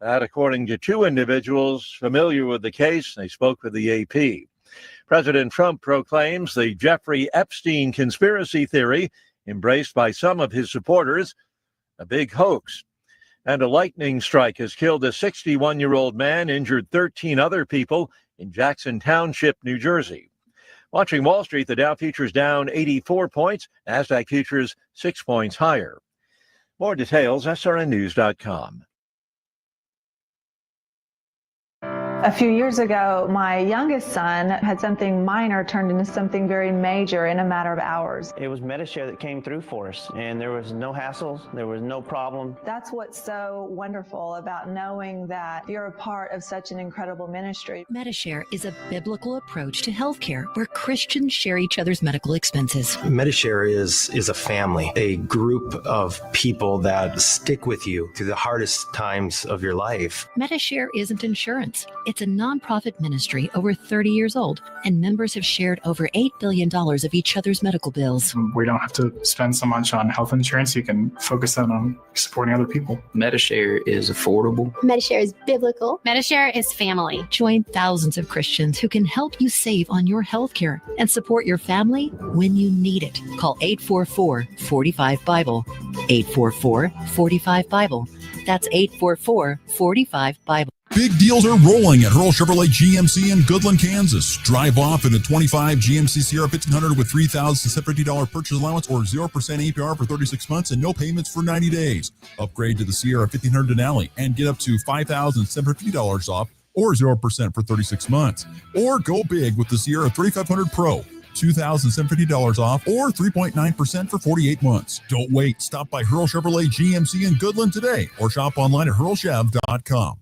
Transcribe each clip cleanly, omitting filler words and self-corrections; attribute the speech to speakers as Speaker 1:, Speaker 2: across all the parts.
Speaker 1: That, according to two individuals familiar with the case, they spoke with the AP. President Trump proclaims the Jeffrey Epstein conspiracy theory, embraced by some of his supporters, a big hoax. And a lightning strike has killed a 61-year-old man, injured 13 other people in Jackson Township, New Jersey. Watching Wall Street, the Dow futures down 84 points, Nasdaq futures 6 points higher. More details, srnnews.com.
Speaker 2: A few years ago, my youngest son had something minor turned into something very major in a matter of hours.
Speaker 3: It was Medishare that came through for us, and there was no hassles, there was no problem.
Speaker 2: That's what's so wonderful about knowing that you're a part of such an incredible ministry.
Speaker 4: Medishare is a biblical approach to healthcare where Christians share each other's medical expenses.
Speaker 5: Medishare is a family, a group of people that stick with you through the hardest times of your life.
Speaker 4: Medishare isn't insurance. It's a nonprofit ministry over 30 years old, and members have shared over $8 billion of each other's medical bills.
Speaker 6: We don't have to spend so much on health insurance. You can focus that on supporting other people.
Speaker 7: Medishare is affordable.
Speaker 8: Medishare is biblical.
Speaker 9: Medishare is family.
Speaker 4: Join thousands of Christians who can help you save on your health care and support your family when you need it. Call 844-45-BIBLE. 844-45-BIBLE. That's 844-45-BIBLE.
Speaker 10: Big deals are rolling at Hurl Chevrolet GMC in Goodland, Kansas. Drive off in a 25 GMC Sierra 1500 with $3,750 purchase allowance or 0% APR for 36 months and no payments for 90 days. Upgrade to the Sierra 1500 Denali and get up to $5,750 off or 0% for 36 months. Or go big with the Sierra 3500 Pro. $2,750 off or 3.9% for 48 months. Don't wait. Stop by Hurl Chevrolet GMC in Goodland today or shop online at hurlchev.com.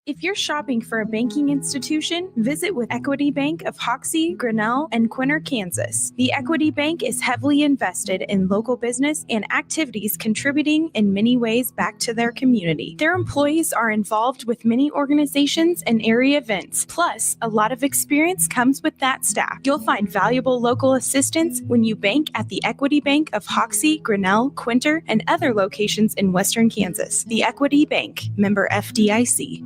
Speaker 11: If you're shopping for a banking institution, visit with Equity Bank of Hoxie, Grinnell, and Quinter, Kansas. The Equity Bank is heavily invested in local business and activities contributing in many ways back to their community. Their employees are involved with many organizations and area events. Plus, a lot of experience comes with that staff. You'll find valuable local assistance when you bank at the Equity Bank of Hoxie, Grinnell, Quinter, and other locations in Western Kansas. The Equity Bank, member FDIC.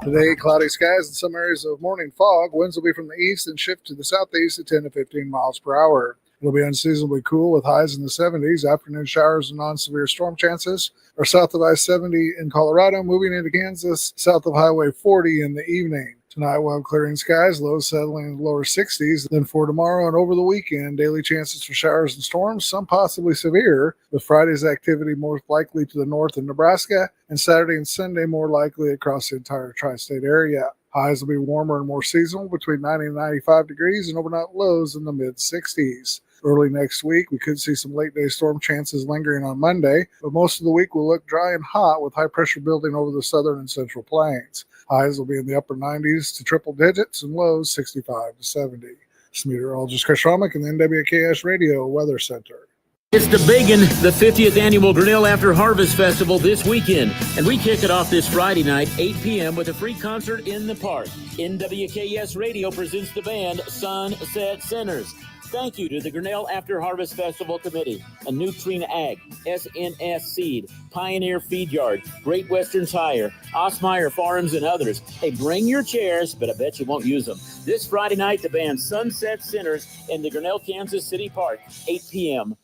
Speaker 12: Today, cloudy skies and some areas of morning fog. Winds will be from the east and shift to the southeast at 10 to 15 miles per hour. It'll be unseasonably cool with highs in the 70s. Afternoon showers and non-severe storm chances are south of I-70 in Colorado, moving into Kansas, south of Highway 40 in the evening. Tonight we'll have clearing skies, lows settling in the lower 60s. Then for tomorrow and over the weekend, daily chances for showers and storms, some possibly severe, with Friday's activity more likely to the north in Nebraska, and Saturday and Sunday more likely across the entire tri-state area. Highs will be warmer and more seasonal, between 90 and 95 degrees, and overnight lows in the mid-60s. Early next week, we could see some late-day storm chances lingering on Monday, but most of the week will look dry and hot with high pressure building over the southern and central plains. Highs will be in the upper 90s to triple digits and lows 65 to 70. This meteorologist Chris Romick in the NWKS Radio Weather Center.
Speaker 13: It's the Biggin, the 50th Annual Grinnell After Harvest Festival this weekend, and we kick it off this Friday night, 8 p.m. with a free concert in the park. NWKS Radio presents the band Sunset Sinners. Thank you to the Grinnell After Harvest Festival Committee, and Nutrien Ag, SNS Seed, Pioneer Feed Yard, Great Western Tire, Osmeyer Farms, and others. Hey, bring your chairs, but I bet you won't use them. This Friday night, the band Sunset Sinners in the Grinnell, Kansas City Park, 8 p.m.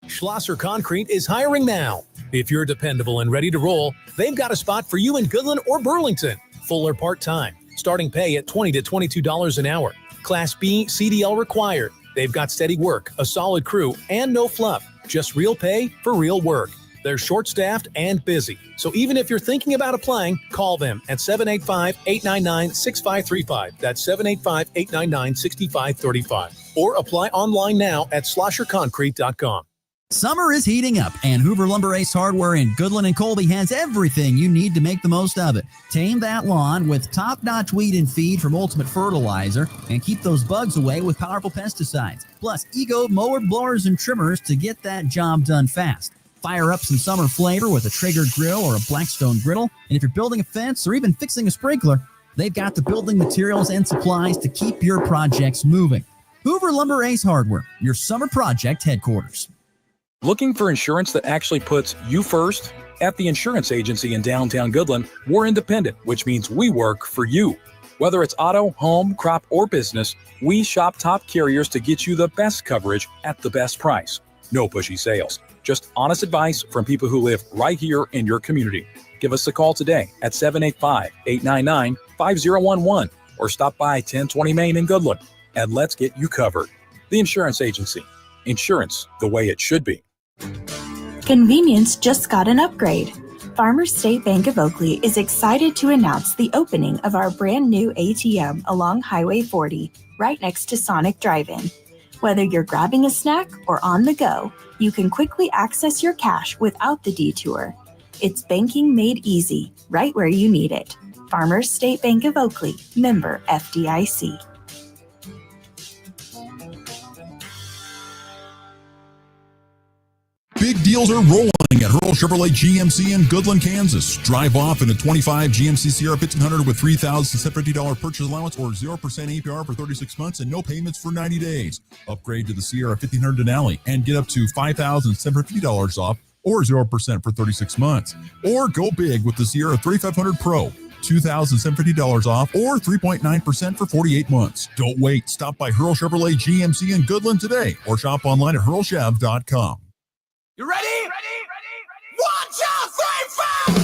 Speaker 14: Schlosser Concrete is hiring now. If you're dependable and ready to roll, they've got a spot for you in Goodland or Burlington. Full or part-time. Starting pay at $20 to $22 an hour. Class B CDL required. They've got steady work, a solid crew, and no fluff. Just real pay for real work. They're short-staffed and busy. So even if you're thinking about applying, call them at 785-899-6535. That's 785-899-6535. Or apply online now at SchlosserConcrete.com.
Speaker 15: Summer is heating up, and Hoover Lumber Ace Hardware in Goodland and Colby has everything you need to make the most of it. Tame that lawn with top-notch weed and feed from Ultimate Fertilizer, and keep those bugs away with powerful pesticides. Plus, Ego mower, blowers, and trimmers to get that job done fast. Fire up some summer flavor with a Traeger grill or a Blackstone griddle, and if you're building a fence or even fixing a sprinkler, they've got the building materials and supplies to keep your projects moving. Hoover Lumber Ace Hardware, your summer project headquarters.
Speaker 14: Looking for insurance that actually puts you first? At the insurance agency in downtown Goodland, we're independent, which means we work for you. Whether it's auto, home, crop, or business, we shop top carriers to get you the best coverage at the best price. No pushy sales, just honest advice from people who live right here in your community. Give us a call today at 785-899-5011 or stop by 1020 Main in Goodland and let's get you covered. The Insurance Agency. Insurance the way it should be.
Speaker 11: Convenience just got an upgrade. Farmers State Bank of Oakley is excited to announce the opening of our brand new ATM along Highway 40, right next to Sonic Drive-In. Whether you're grabbing a snack or on the go, you can quickly access your cash without the detour. It's banking made easy, right where you need it. Farmers State Bank of Oakley, member FDIC.
Speaker 10: Big deals are rolling at Hurl Chevrolet GMC in Goodland, Kansas. Drive off in a 25 GMC Sierra 1500 with $3,750 purchase allowance or 0% APR for 36 months and no payments for 90 days. Upgrade to the Sierra 1500 Denali and get up to $5,750 off or 0% for 36 months. Or go big with the Sierra 3500 Pro. $2,750 off or 3.9% for 48 months. Don't wait. Stop by Hurl Chevrolet GMC in Goodland today or shop online at hurlchev.com.
Speaker 8: You ready? One, 2, 3,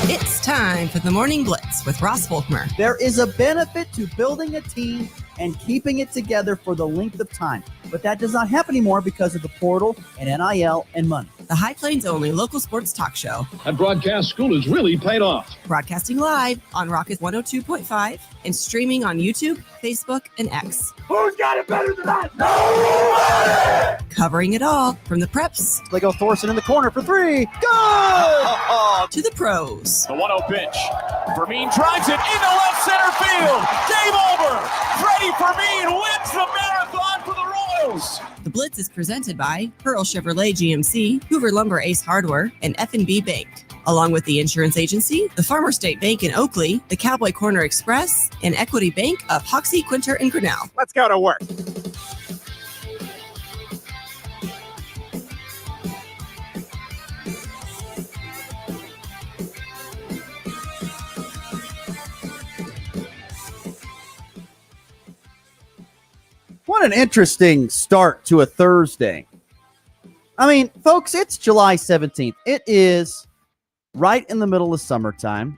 Speaker 8: 4!
Speaker 9: It's time for the Morning Blitz with Ross Volkmer.
Speaker 16: There is a benefit to building a team and keeping it together for the length of time. But that does not happen anymore because of the portal and NIL and money.
Speaker 9: The High Plains only local sports talk show.
Speaker 17: That broadcast school has really paid off.
Speaker 9: Broadcasting live on Rocket 102.5 and streaming on YouTube, Facebook, and X.
Speaker 8: Who's got it better than that? Nobody!
Speaker 9: Covering it all from the preps.
Speaker 16: Lego Thorson in the corner for three.
Speaker 9: Good! To the pros.
Speaker 13: The 1-0 pitch. Fermin drives it into left center field. Game over. Freddie Fermin wins the marathon for the Royals.
Speaker 9: The Blitz is presented by Hurl Chevrolet GMC, Hoover Lumber Ace Hardware, and F&B Bank, along with the Insurance Agency, the Farmer State Bank in Oakley, the Cowboy Corner Express, and Equity Bank of Hoxie, Quinter, and Grinnell.
Speaker 8: Let's go to work.
Speaker 16: What an interesting start to a Thursday. I mean, folks, it's July 17th. It is right in the middle of summertime.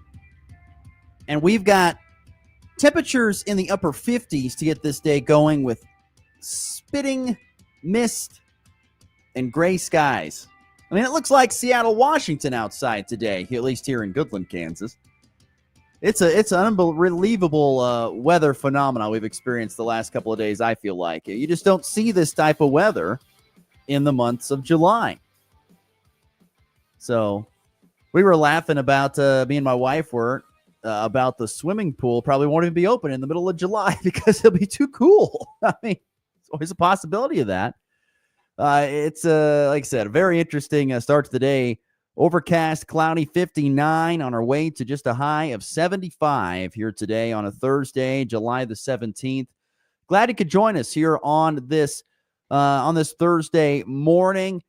Speaker 16: And we've got temperatures in the upper 50s to get this day going with spitting mist and gray skies. I mean, it looks like Seattle, Washington outside today, at least here in Goodland, Kansas. It's an unbelievable weather phenomenon we've experienced the last couple of days, I feel like. You just don't see this type of weather in the months of July. So we were laughing about, me and my wife were, about the swimming pool probably won't even be open in the middle of July because it'll be too cool. I mean, it's always a possibility of that. It's, like I said, a very interesting start to the day. Overcast, cloudy, 59 on our way to just a high of 75 here today on a Thursday, July the 17th. Glad you could join us here on this Thursday morning.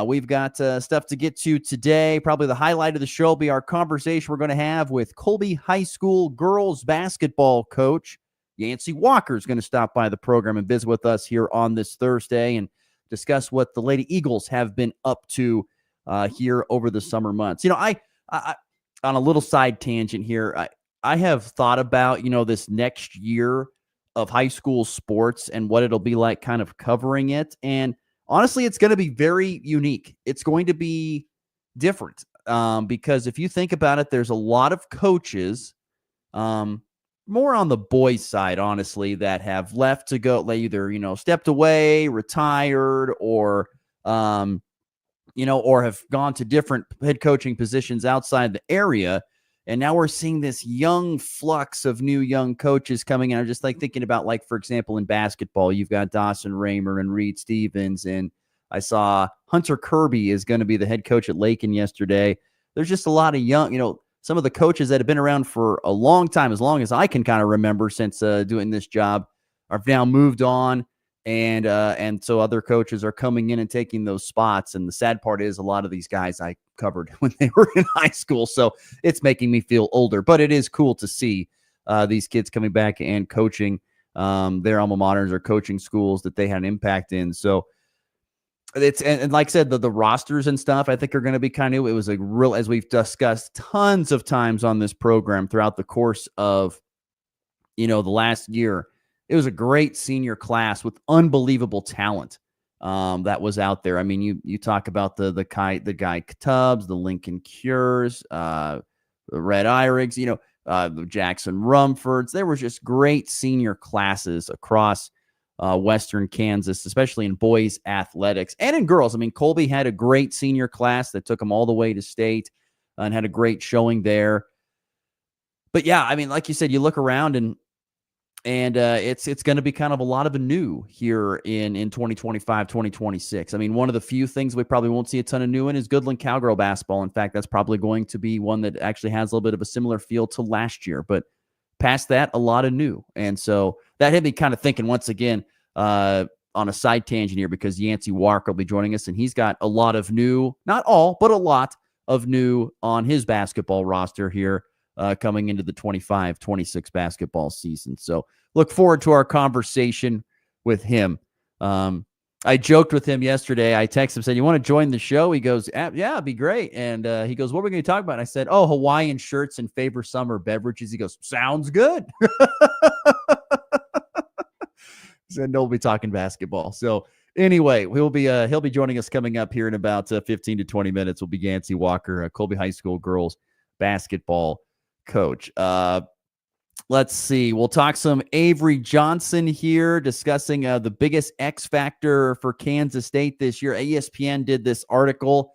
Speaker 16: We've got stuff to get to today. Probably the highlight of the show will be our conversation we're going to have with Colby High School girls basketball coach Yancey Walker is going to stop by the program and visit with us here on this Thursday and discuss what the Lady Eagles have been up to here over the summer months. You know, I on a little side tangent here, I have thought about, this next year of high school sports and what it'll be like kind of covering it. And honestly, it's going to be very unique. It's going to be different because if you think about it, there's a lot of coaches, more on the boys' side, honestly, that have left to go. They either, stepped away, retired, or have gone to different head coaching positions outside the area. And now we're seeing this young flux of new young coaches coming in. I'm just thinking about, for example, in basketball, you've got Dawson Raymer and Reed Stevens. And I saw Hunter Kirby is going to be the head coach at Lakin yesterday. There's just a lot of young, some of the coaches that have been around for a long time, as long as I can kind of remember since doing this job, have now moved on. And so other coaches are coming in and taking those spots. And the sad part is a lot of these guys I covered when they were in high school. So it's making me feel older, but it is cool to see these kids coming back and coaching their alma maters or coaching schools that they had an impact in. So it's, and like I said, the rosters and stuff, I think are going to be kind of, it was a real, as we've discussed tons of times on this program throughout the course of, the last year. It was a great senior class with unbelievable talent that was out there. I mean, you talk about the Guy Tubbs, the Lincoln Cures, the Red Irigs, the Jackson Rumfords. There was just great senior classes across Western Kansas, especially in boys athletics and in girls. I mean, Colby had a great senior class that took them all the way to state and had a great showing there. But yeah, I mean, like you said, you look around and it's going to be kind of a lot of a new here in 2025, 2026. I mean, one of the few things we probably won't see a ton of new in is Goodland Cowgirl basketball. In fact, that's probably going to be one that actually has a little bit of a similar feel to last year. But past that, a lot of new. And so that had me kind of thinking once again on a side tangent here, because Yancey Walker will be joining us, and he's got a lot of new, not all, but a lot of new on his basketball roster here coming into the 25-26 basketball season. So look forward to our conversation with him. I joked with him yesterday. I texted him, said, "You want to join the show?" He goes, "Yeah, it'd be great." And he goes, "What are we going to talk about?" And I said, "Oh, Hawaiian shirts and favorite summer beverages." He goes, "Sounds good." He said, "No, we'll be talking basketball." So anyway, he'll be joining us coming up here in about 15 to 20 minutes. Will be Yancey Walker, Colby High School girls basketball coach. Let's see. We'll talk some Avery Johnson here, discussing the biggest X factor for Kansas State this year. ESPN did this article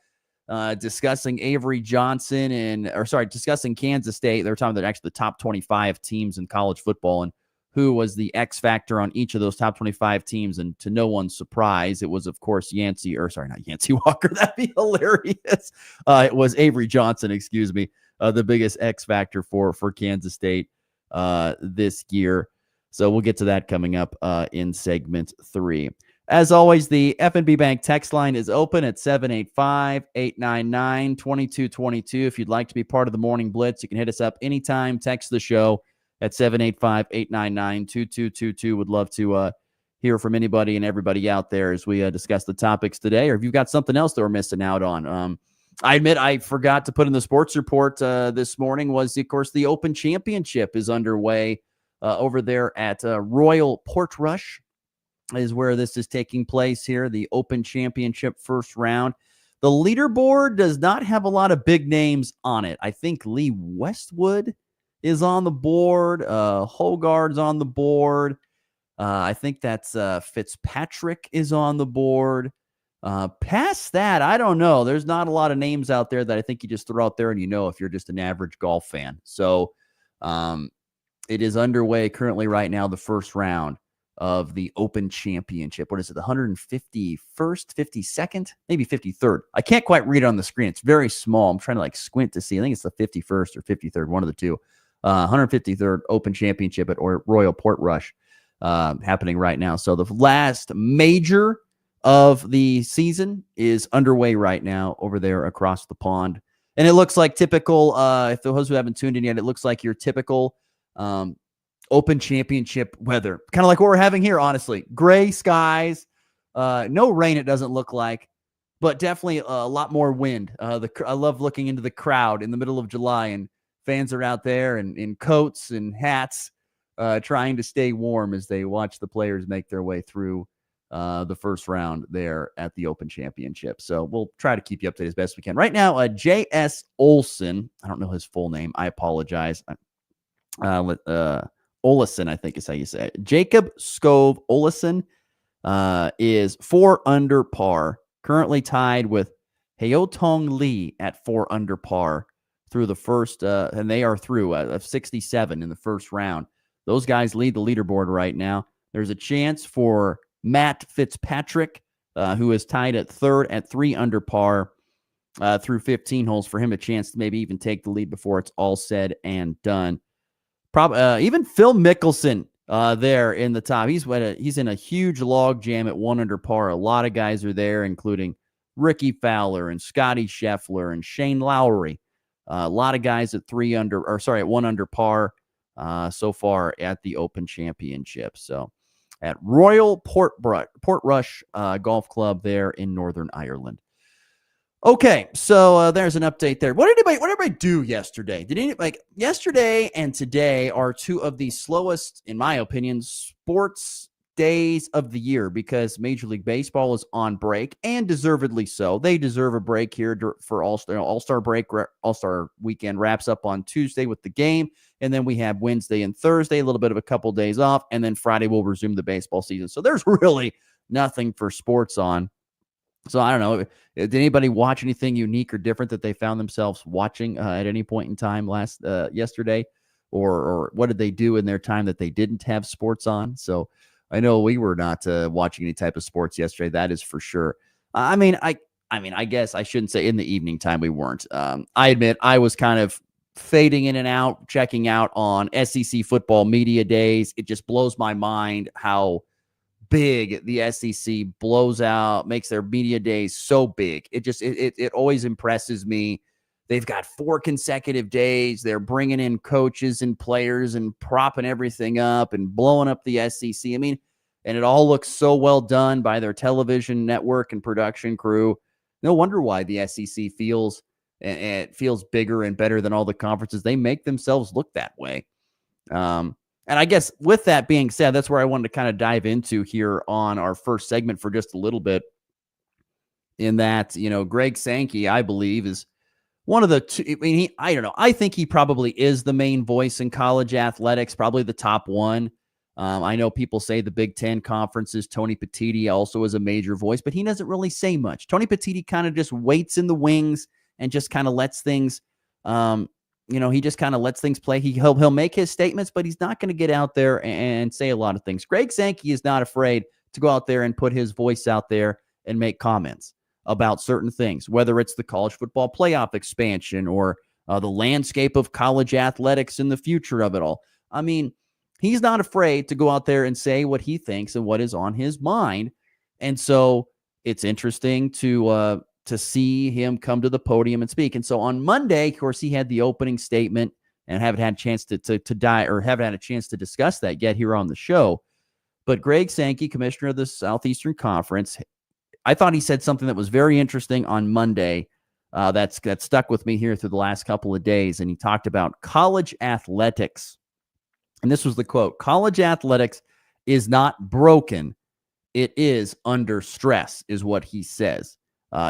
Speaker 16: discussing Avery Johnson discussing Kansas State. They were talking about actually the top 25 teams in college football and who was the X factor on each of those top 25 teams. And to no one's surprise, it was, of course, not Yancey Walker. That'd be hilarious. It was Avery Johnson, excuse me, the biggest X factor for Kansas State this year. So we'll get to that coming up in segment 3. As always, the FNB Bank text line is open at 785-899-2222. If you'd like to be part of the Morning Blitz, you can hit us up anytime. Text the show at 785-899-2222. Would love to hear from anybody and everybody out there as we discuss the topics today, or if you've got something else that we're missing out on. I admit I forgot to put in the sports report this morning was, of course, the Open Championship is underway over there at Royal Portrush is where this is taking place here, the Open Championship first round. The leaderboard does not have a lot of big names on it. I think Lee Westwood is on the board. Hogard's on the board. I think that's Fitzpatrick is on the board. Past that, I don't know. There's not a lot of names out there that I think you just throw out there and if you're just an average golf fan. So it is underway currently right now, the first round of the Open Championship. What is it, the 151st, 52nd, maybe 53rd? I can't quite read it on the screen. It's very small. I'm trying to squint to see. I think it's the 51st or 53rd, one of the two. 153rd Open Championship at Royal Portrush happening right now. So the last major of the season is underway right now over there across the pond. And it looks like typical, if those who haven't tuned in yet, it looks like your typical Open Championship weather. Kind of like what we're having here, honestly. Gray skies, no rain it doesn't look like, but definitely a lot more wind. I love looking into the crowd in the middle of July, and fans are out there in coats and hats trying to stay warm as they watch the players make their way through the first round there at the Open Championship. So we'll try to keep you up to date as best we can. Right now, J.S. Olson, I don't know his full name. I apologize. Olison, I think is how you say it. Jacob Scove Olison is 4 under par, currently tied with Haotong Lee at 4 under par through the first, and they are through of 67 in the first round. Those guys lead the leaderboard right now. There's a chance for Matt Fitzpatrick, who is tied at 3rd at 3 under par through 15 holes, for him a chance to maybe even take the lead before it's all said and done. Even Phil Mickelson there in the top. He's in a huge log jam at 1 under par. A lot of guys are there, including Ricky Fowler and Scotty Scheffler and Shane Lowry. A lot of guys at 1 under par so far at the Open Championship. So at Royal Portrush Golf Club there in Northern Ireland. Okay, so there's an update there. What did everybody do yesterday? Yesterday and today are two of the slowest, in my opinion, sports days of the year because Major League Baseball is on break, and deservedly so. They deserve a break here for All-Star break. All-Star weekend wraps up on Tuesday with the game, and then we have Wednesday and Thursday, a little bit of a couple days off, and then Friday we'll resume the baseball season. So there's really nothing for sports on. So I don't know. Did anybody watch anything unique or different that they found themselves watching at any point in time yesterday? Or what did they do in their time that they didn't have sports on? So I know we were not watching any type of sports yesterday. That is for sure. I guess I shouldn't say in the evening time we weren't. I admit I was kind of fading in and out, checking out on SEC football media days. It just blows my mind how big the SEC blows out, makes their media days so big. It always impresses me. They've got 4 consecutive days. They're bringing in coaches and players and propping everything up and blowing up the SEC. I mean, and it all looks so well done by their television network and production crew. No wonder why the SEC feels bigger and better than all the conferences. They make themselves look that way. And I guess with that being said, that's where I wanted to kind of dive into here on our first segment for just a little bit. In that, Greg Sankey, I believe, is one of the two. I don't know. I think he probably is the main voice in college athletics, probably the top one. I know people say the Big Ten conferences. Tony Petitti also is a major voice, but he doesn't really say much. Tony Petitti kind of just waits in the wings and just kind of lets things he just kind of lets things play. He'll make his statements, but he's not going to get out there and say a lot of things. Greg Sankey is not afraid to go out there and put his voice out there and make comments about certain things, whether it's the college football playoff expansion or the landscape of college athletics and the future of it all. I mean, he's not afraid to go out there and say what he thinks and what is on his mind. And so it's interesting to see him come to the podium and speak. And so on Monday, of course, he had the opening statement and haven't had a chance to discuss that yet here on the show. But Greg Sankey, commissioner of the Southeastern Conference, I thought he said something that was very interesting on Monday that stuck with me here through the last couple of days. And he talked about college athletics. And this was the quote: "College athletics is not broken. It is under stress," is what he says.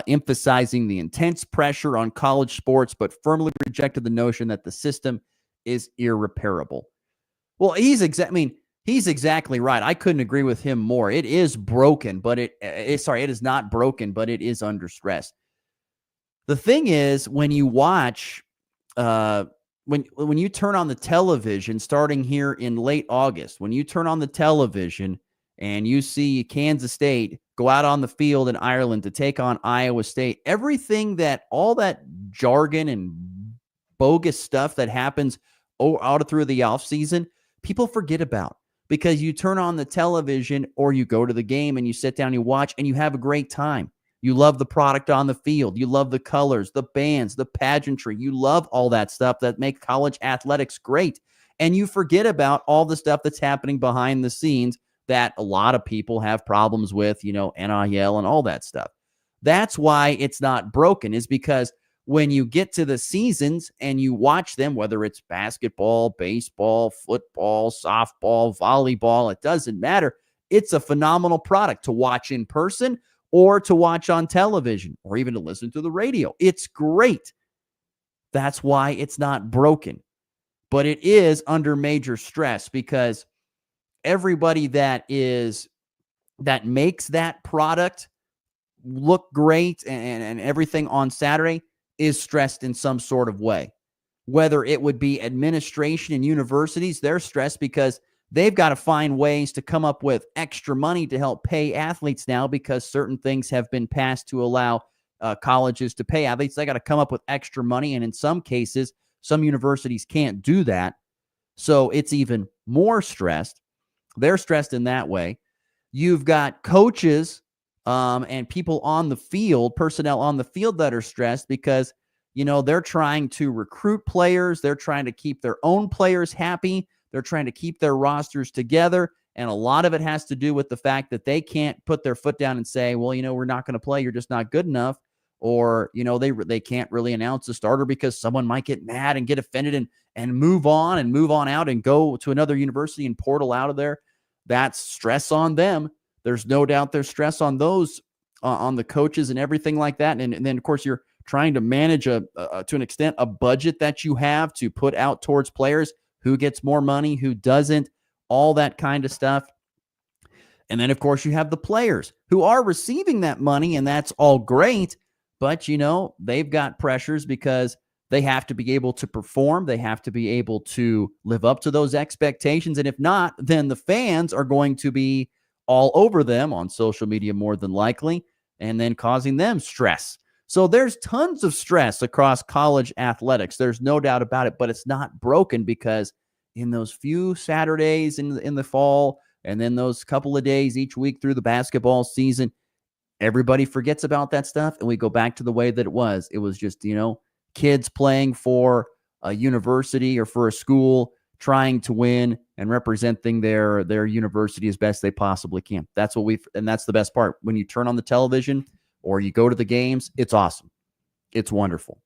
Speaker 16: Emphasizing the intense pressure on college sports, but firmly rejected the notion that the system is irreparable. Well, he's exactly right. I couldn't agree with him more. It is broken, but it is not broken, but it is under stress. The thing is, when you watch, when you turn on the television, starting here in late August, when you turn on the television and you see Kansas State go out on the field in Ireland to take on Iowa State, all that jargon and bogus stuff that happens out through the offseason, people forget about, because you turn on the television or you go to the game and you sit down, you watch, and you have a great time. You love the product on the field. You love the colors, the bands, the pageantry. You love all that stuff that make college athletics great. And you forget about all the stuff that's happening behind the scenes that a lot of people have problems with, NIL and all that stuff. That's why it's not broken, is because when you get to the seasons and you watch them, whether it's basketball, baseball, football, softball, volleyball, it doesn't matter. It's a phenomenal product to watch in person or to watch on television or even to listen to the radio. It's great. That's why it's not broken. But it is under major stress because everybody that makes that product look great and everything on Saturday is stressed in some sort of way. Whether it would be administration and universities, they're stressed because they've got to find ways to come up with extra money to help pay athletes now, because certain things have been passed to allow colleges to pay athletes. They got to come up with extra money. And in some cases, some universities can't do that. So it's even more stressed. They're stressed in that way. You've got coaches and people on the field, personnel on the field that are stressed because, they're trying to recruit players. They're trying to keep their own players happy. They're trying to keep their rosters together. And a lot of it has to do with the fact that they can't put their foot down and say, well, we're not going to play. You're just not good enough. Or, they can't really announce a starter because someone might get mad and get offended and move on out and go to another university and portal out of there. That's stress on them. There's no doubt there's stress on those, on the coaches and everything like that. And then, of course, you're trying to manage to an extent, a budget that you have to put out towards players, who gets more money, who doesn't, all that kind of stuff. And then, of course, you have the players who are receiving that money, and that's all great. But, they've got pressures because they have to be able to perform. They have to be able to live up to those expectations. And if not, then the fans are going to be all over them on social media more than likely, and then causing them stress. So there's tons of stress across college athletics. There's no doubt about it, but it's not broken because in those few Saturdays in the fall, and then those couple of days each week through the basketball season, everybody forgets about that stuff, and we go back to the way that it was. It was just, kids playing for a university or for a school, trying to win and representing their university as best they possibly can. That's and that's the best part. When you turn on the television or you go to the games, it's awesome. It's wonderful.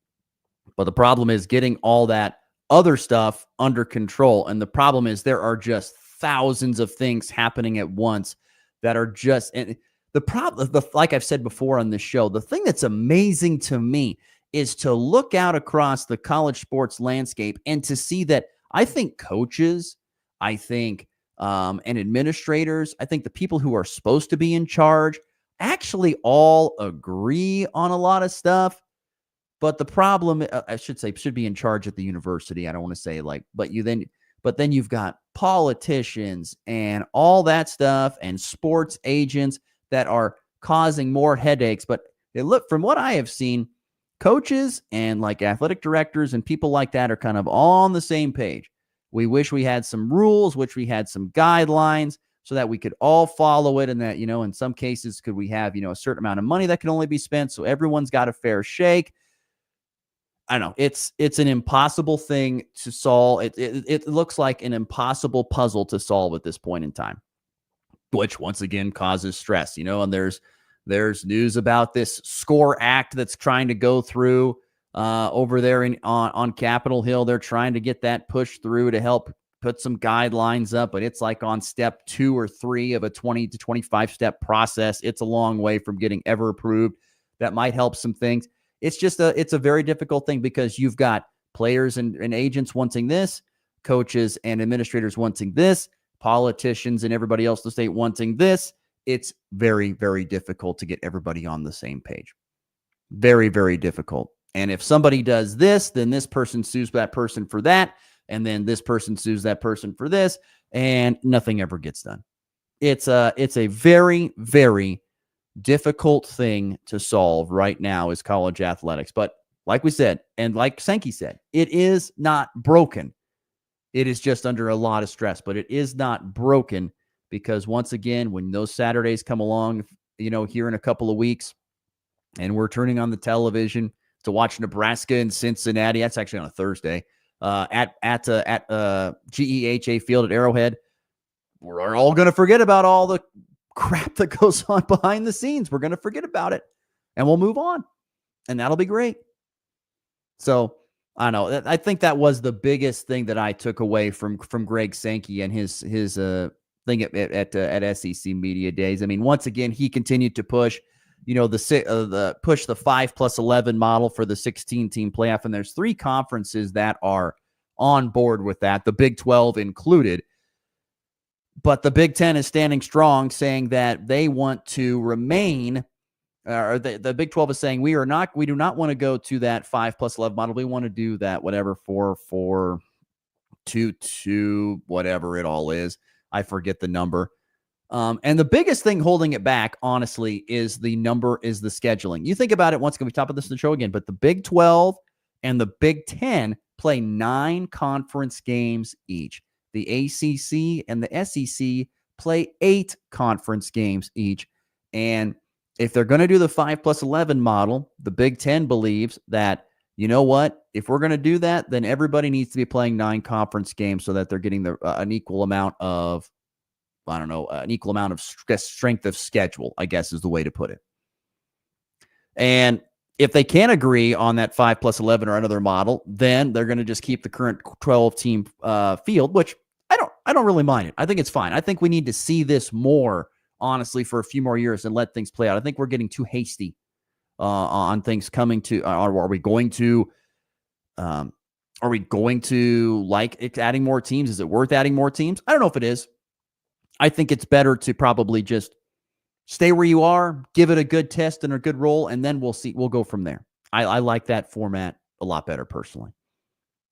Speaker 16: But the problem is getting all that other stuff under control. And the problem is there are just thousands of things happening at once that are just, and the problem, like I've said before on this show, the thing that's amazing to me is to look out across the college sports landscape and to see that I think coaches, I think, and administrators, I think the people who are supposed to be in charge actually all agree on a lot of stuff. But the problem, I should say, should be in charge at the university. I don't want to say but then you've got politicians and all that stuff and sports agents that are causing more headaches. But from what I have seen, coaches and like athletic directors and people like that are kind of all on the same page. We wish we had some rules, wish we had some guidelines so that we could all follow it. And that, in some cases, could we have, a certain amount of money that can only be spent so everyone's got a fair shake. I don't know. It's an impossible thing to solve. It looks like an impossible puzzle to solve at this point in time, which once again causes stress, and there's news about this SCORE Act that's trying to go through over there on Capitol Hill. They're trying to get that pushed through to help put some guidelines up, but it's like on step 2 or 3 of a 20 to 25 step process. It's a long way from getting ever approved. That might help some things. It's a very difficult thing because you've got players and agents wanting this, coaches and administrators wanting this, politicians and everybody else in the state wanting this. It's very, very difficult to get everybody on the same page. Very, very difficult. And if somebody does this, then this person sues that person for that. And then this person sues that person for this, and nothing ever gets done. It's a very, very difficult thing to solve right now is college athletics. But like we said, and like Sankey said, it is not broken. It is just under a lot of stress, but it is not broken because once again, when those Saturdays come along, here in a couple of weeks, and we're turning on the television to watch Nebraska and Cincinnati, that's actually on a Thursday, at GEHA Field at Arrowhead, we're all going to forget about all the crap that goes on behind the scenes. We're going to forget about it and we'll move on, and that'll be great. So I know, I think that was the biggest thing that I took away from Greg Sankey and his thing at SEC Media Days. I mean, once again, he continued to push, the 5+11 model for the 16-team playoff, and there's 3 conferences that are on board with that, the Big 12 included. But the Big 10 is standing strong, saying that they want to remain, or the Big 12 is saying we do not want to go to that 5+11 model. We want to do that whatever 4-4-2-2, whatever it all is. I forget the number. And the biggest thing holding it back, honestly, is the scheduling. You think about it, once again, we talk about this in the show again, but the Big 12 and the Big 10 play 9 conference games each. The ACC and the SEC play 8 conference games each. And if they're going to do the 5+11 model, the Big Ten believes that, you know what, if we're going to do that, then everybody needs to be playing 9 conference games so that they're getting an equal amount of, strength of schedule, I guess is the way to put it. And if they can't agree on that 5+11 or another model, then they're going to just keep the current 12-team field, which I don't really mind it. I think it's fine. I think we need to see this more, honestly, for a few more years and let things play out. I think we're getting too hasty on things coming to. Are we going to like adding more teams? Is it worth adding more teams? I don't know if it is. I think it's better to probably just stay where you are, give it a good test and a good roll, and then we'll see. We'll go from there. I like that format a lot better personally.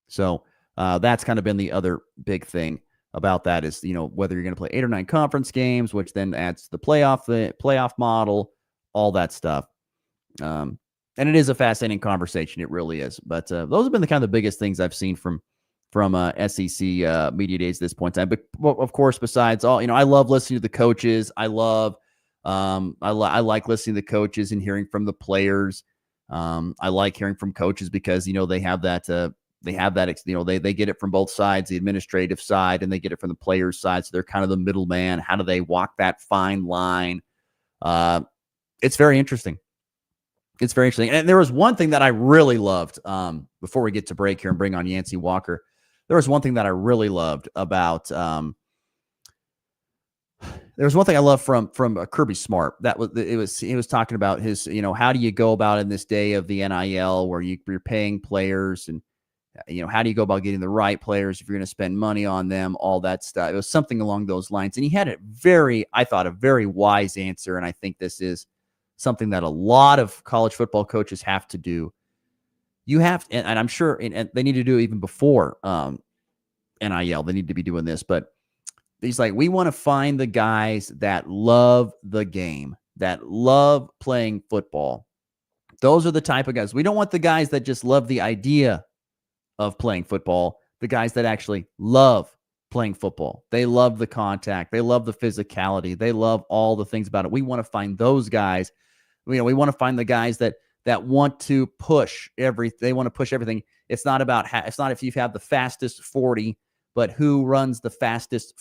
Speaker 16: So that's kind of been the other big thing about that is, whether you're going to play 8 or 9 conference games, which then adds to the playoff model, all that stuff. And it is a fascinating conversation. It really is. But those have been the kind of the biggest things I've seen from SEC media days at this point in time. But of course, besides all, I love listening to the coaches. I like listening to the coaches and hearing from the players. I like hearing from coaches because, they have that, they get it from both sides, the administrative side, and they get it from the players' side. So they're kind of the middleman. How do they walk that fine line? It's very interesting. It's very interesting. And there was one thing that I really loved before we get to break here and bring on Yancey Walker. There was one thing that I really loved about there was one thing I love from Kirby Smart. He was talking about his, how do you go about in this day of the NIL where you're paying players and, how do you go about getting the right players if you're going to spend money on them, all that stuff. It was something along those lines. And he had I thought a very wise answer. And I think this is something that a lot of college football coaches have to do. You have, and I'm sure, and they need to do it even before NIL. They need to be doing this, but he's like, we want to find the guys that love the game, that love playing football. Those are the type of guys. We don't want the guys that just love the idea of playing football, the guys that actually love playing football. They love the contact. They love the physicality. They love all the things about it. We want to find those guys. We want to find the guys that want to push they want to push everything. It's not if you have the fastest 40, but who runs the fastest,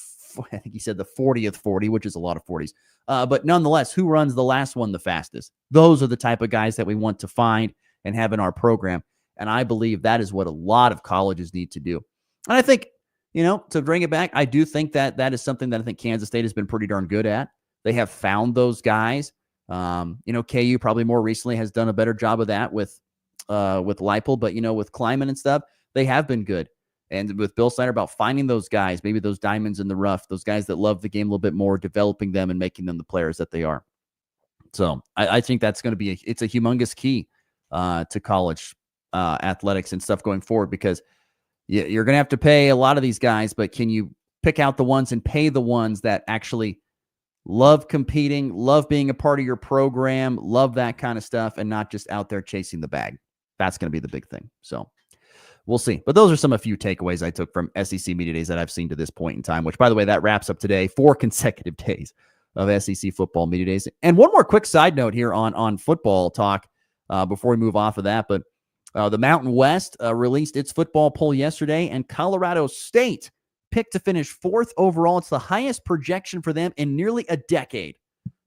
Speaker 16: I think he said the 40th 40, which is a lot of 40s. But nonetheless, who runs the last one the fastest? Those are the type of guys that we want to find and have in our program. And I believe that is what a lot of colleges need to do. And I think, to bring it back, I do think that is something that I think Kansas State has been pretty darn good at. They have found those guys. KU probably more recently has done a better job of that with Leipold, but with Kleiman and stuff, they have been good. And with Bill Snyder about finding those guys, maybe those diamonds in the rough, those guys that love the game a little bit more, developing them and making them the players that they are. So I think that's going to be it's a humongous key to college athletics and stuff going forward, because you're going to have to pay a lot of these guys, but can you pick out the ones and pay the ones that actually love competing, love being a part of your program, love that kind of stuff, and not just out there chasing the bag? That's going to be the big thing. So we'll see. But those are a few takeaways I took from SEC Media Days that I've seen to this point in time, which, by the way, that wraps up today, 4 consecutive days of SEC Football Media Days. And one more quick side note here on football talk before we move off of that. But the Mountain West released its football poll yesterday, and Colorado State picked to finish 4th overall. It's the highest projection for them in nearly a decade.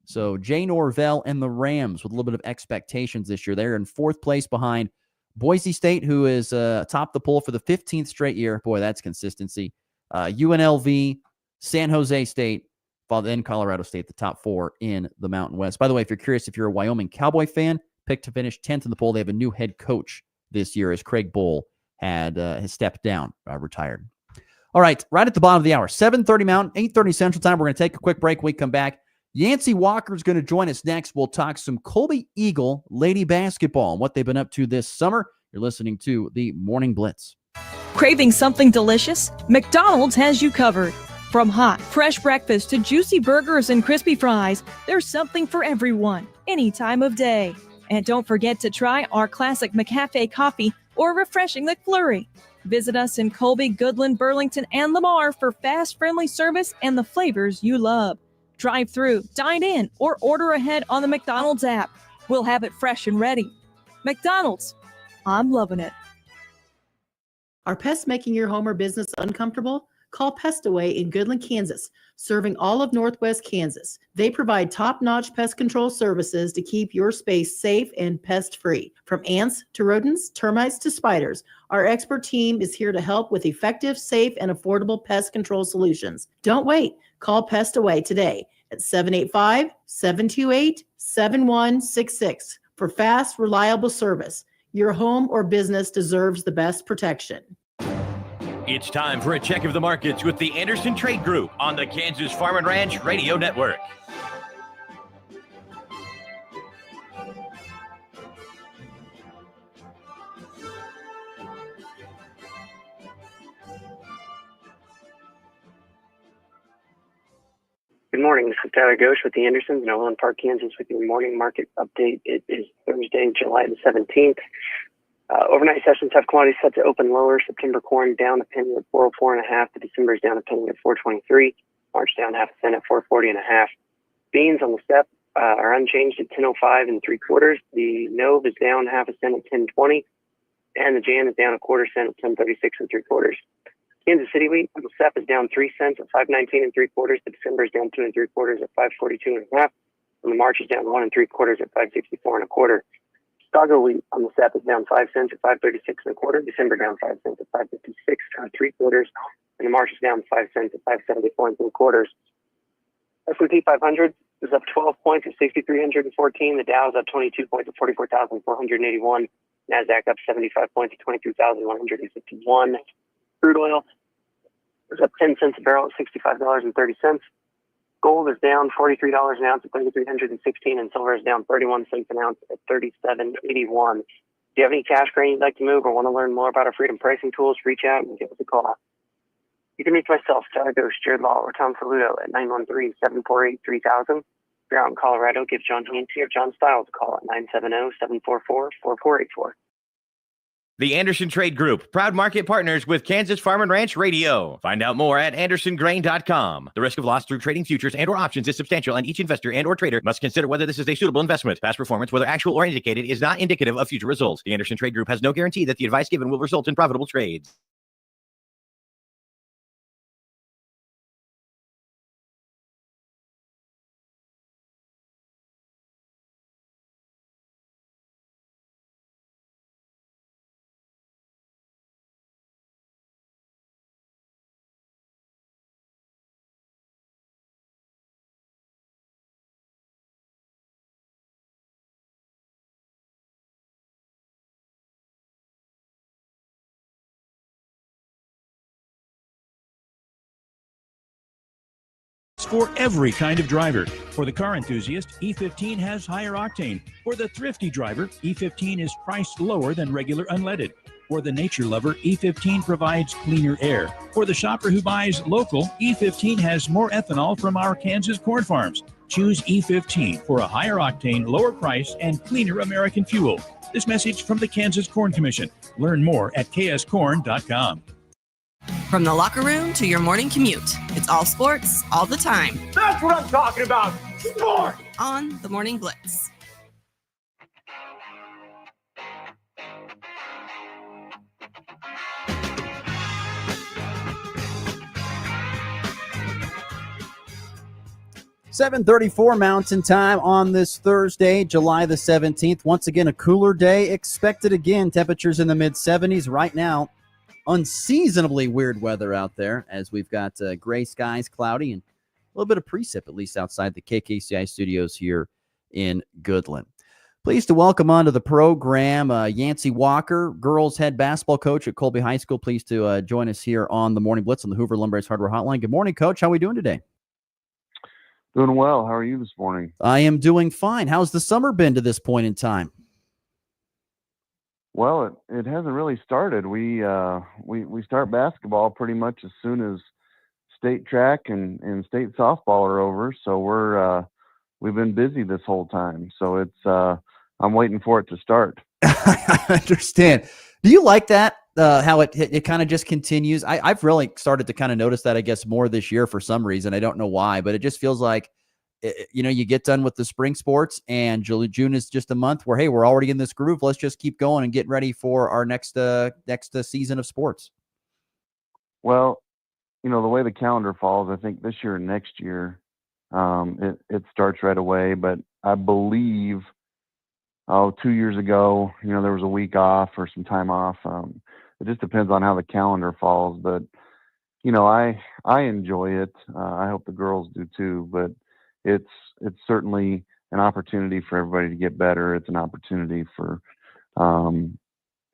Speaker 16: So Jay Norvell and the Rams with a little bit of expectations this year. They're in 4th place behind Boise State, who is atop the poll for the 15th straight year. Boy, that's consistency. UNLV, San Jose State, then Colorado State, the top 4 in the Mountain West. By the way, if you're curious, if you're a Wyoming Cowboy fan, picked to finish 10th in the poll. They have a new head coach this year, as Craig Bohl has stepped down, retired. All right, right at the bottom of the hour, 7:30 Mountain, 8:30 Central Time. We're going to take a quick break. When we come back, Yancey Walker is going to join us next. We'll talk some Colby Eagle lady basketball and what they've been up to this summer. You're listening to the Morning Blitz.
Speaker 18: Craving something delicious? McDonald's has you covered. From hot, fresh breakfast to juicy burgers and crispy fries, there's something for everyone, any time of day. And don't forget to try our classic McCafe coffee or refreshing McFlurry. Visit us in Colby, Goodland, Burlington, and Lamar for fast, friendly service and the flavors you love. Drive through, dine in, or order ahead on the McDonald's app. We'll have it fresh and ready. McDonald's, I'm loving it.
Speaker 19: Are pests making your home or business uncomfortable? Call Pest Away in Goodland, Kansas, serving all of Northwest Kansas. They provide top-notch pest control services to keep your space safe and pest-free. From ants to rodents, termites to spiders, our expert team is here to help with effective, safe, and affordable pest control solutions. Don't wait. Call Pest Away today at 785-728-7166 for fast, reliable service. Your home or business deserves the best protection.
Speaker 20: It's time for a check of the markets with the Anderson Trade Group on the Kansas Farm and Ranch Radio Network.
Speaker 21: Good morning. This is Tyler Ghosh with the Andersons in Overland Park, Kansas, with your morning market update. It is Thursday, July the 17th. Overnight sessions have commodities set to open lower. September corn down a penny at 404.5. The December is down a penny at 423. March down half a cent at 440.5. Beans on the step are unchanged at 10.05 3/4. The Nove is down half a cent at 10.20, and the Jan is down a quarter cent at 10.36 3/4. Kansas City wheat on the step is down 3 cents at 5.19 3/4. The December is down 2 3/4 at 542.5, and the March is down 1 3/4 at 564 1/4. Chicago wheat on the step is down 5 cents at 536 1/4. December down 5 cents at 556 3/4, and the March is down 5 cents at 574 3/4. S&P 500 is up 12 points at 6,314. The Dow is up 22 points at 44,481. Nasdaq up 75 points at 23,151. Crude oil is up 10 cents a barrel at $65.30. Gold is down $43 an ounce at $3,316, and silver is down 31 cents an ounce at $37.81. If you have any cash grain you'd like to move or want to learn more about our freedom pricing tools, reach out and give us a call. You can reach myself, Tyler Ghosh, Jared Law, or Tom Saludo at 913-748-3000. If you're out in Colorado, give John Hancy or John Stiles a call at 970-744-4484.
Speaker 20: The Anderson Trade Group, proud market partners with Kansas Farm and Ranch Radio. Find out more at andersongrain.com. The risk of loss through trading futures and or options is substantial, and each investor and or trader must consider whether this is a suitable investment. Past performance, whether actual or indicated, is not indicative of future results. The Anderson Trade Group has no guarantee that the advice given will result in profitable trades.
Speaker 22: For every kind of driver. For the car enthusiast, E15 has higher octane. For the thrifty driver, E15 is priced lower than regular unleaded. For the nature lover, E15 provides cleaner air. For the shopper who buys local, E15 has more ethanol from our Kansas corn farms. Choose E15 for a higher octane, lower price, and cleaner American fuel. This message from the Kansas Corn Commission. Learn more at kscorn.com.
Speaker 9: From the locker room to your morning commute, it's all sports, all the time.
Speaker 8: That's what I'm talking about. Sport!
Speaker 9: On the Morning Blitz.
Speaker 16: $7:34 Mountain Time on this Thursday, July the 17th. Once again, a cooler day expected again. Temperatures in the mid-70s right now. Unseasonably weird weather out there as we've got gray skies, cloudy, and a little bit of precip, at least outside the KKCI studios here in Goodland. Pleased to welcome onto the program Yancey Walker, girls head basketball coach at Colby High School. Pleased to join us here on the Morning Blitz on the Hoover Lumber Hardware Hotline. Good morning, Coach. How are we doing today?
Speaker 23: Doing well. How are you this morning?
Speaker 16: I am doing fine. How's the summer been to this point in time?
Speaker 23: Well, it hasn't really started. We start basketball pretty much as soon as state track and state softball are over. So we've been busy this whole time. So it's I'm waiting for it to start.
Speaker 16: I understand. Do you like that? how it kind of just continues. I've really started to kind of notice that, I guess, more this year for some reason. I don't know why, but it just feels like, you get done with the spring sports and June is just a month where, hey, we're already in this groove. Let's just keep going and get ready for our next season of sports.
Speaker 23: Well, the way the calendar falls, I think this year and next year, it starts right away. But I believe, 2 years ago, there was a week off or some time off. It just depends on how the calendar falls. But, I enjoy it. I hope the girls do too. But it's certainly an opportunity for everybody to get better. It's an opportunity for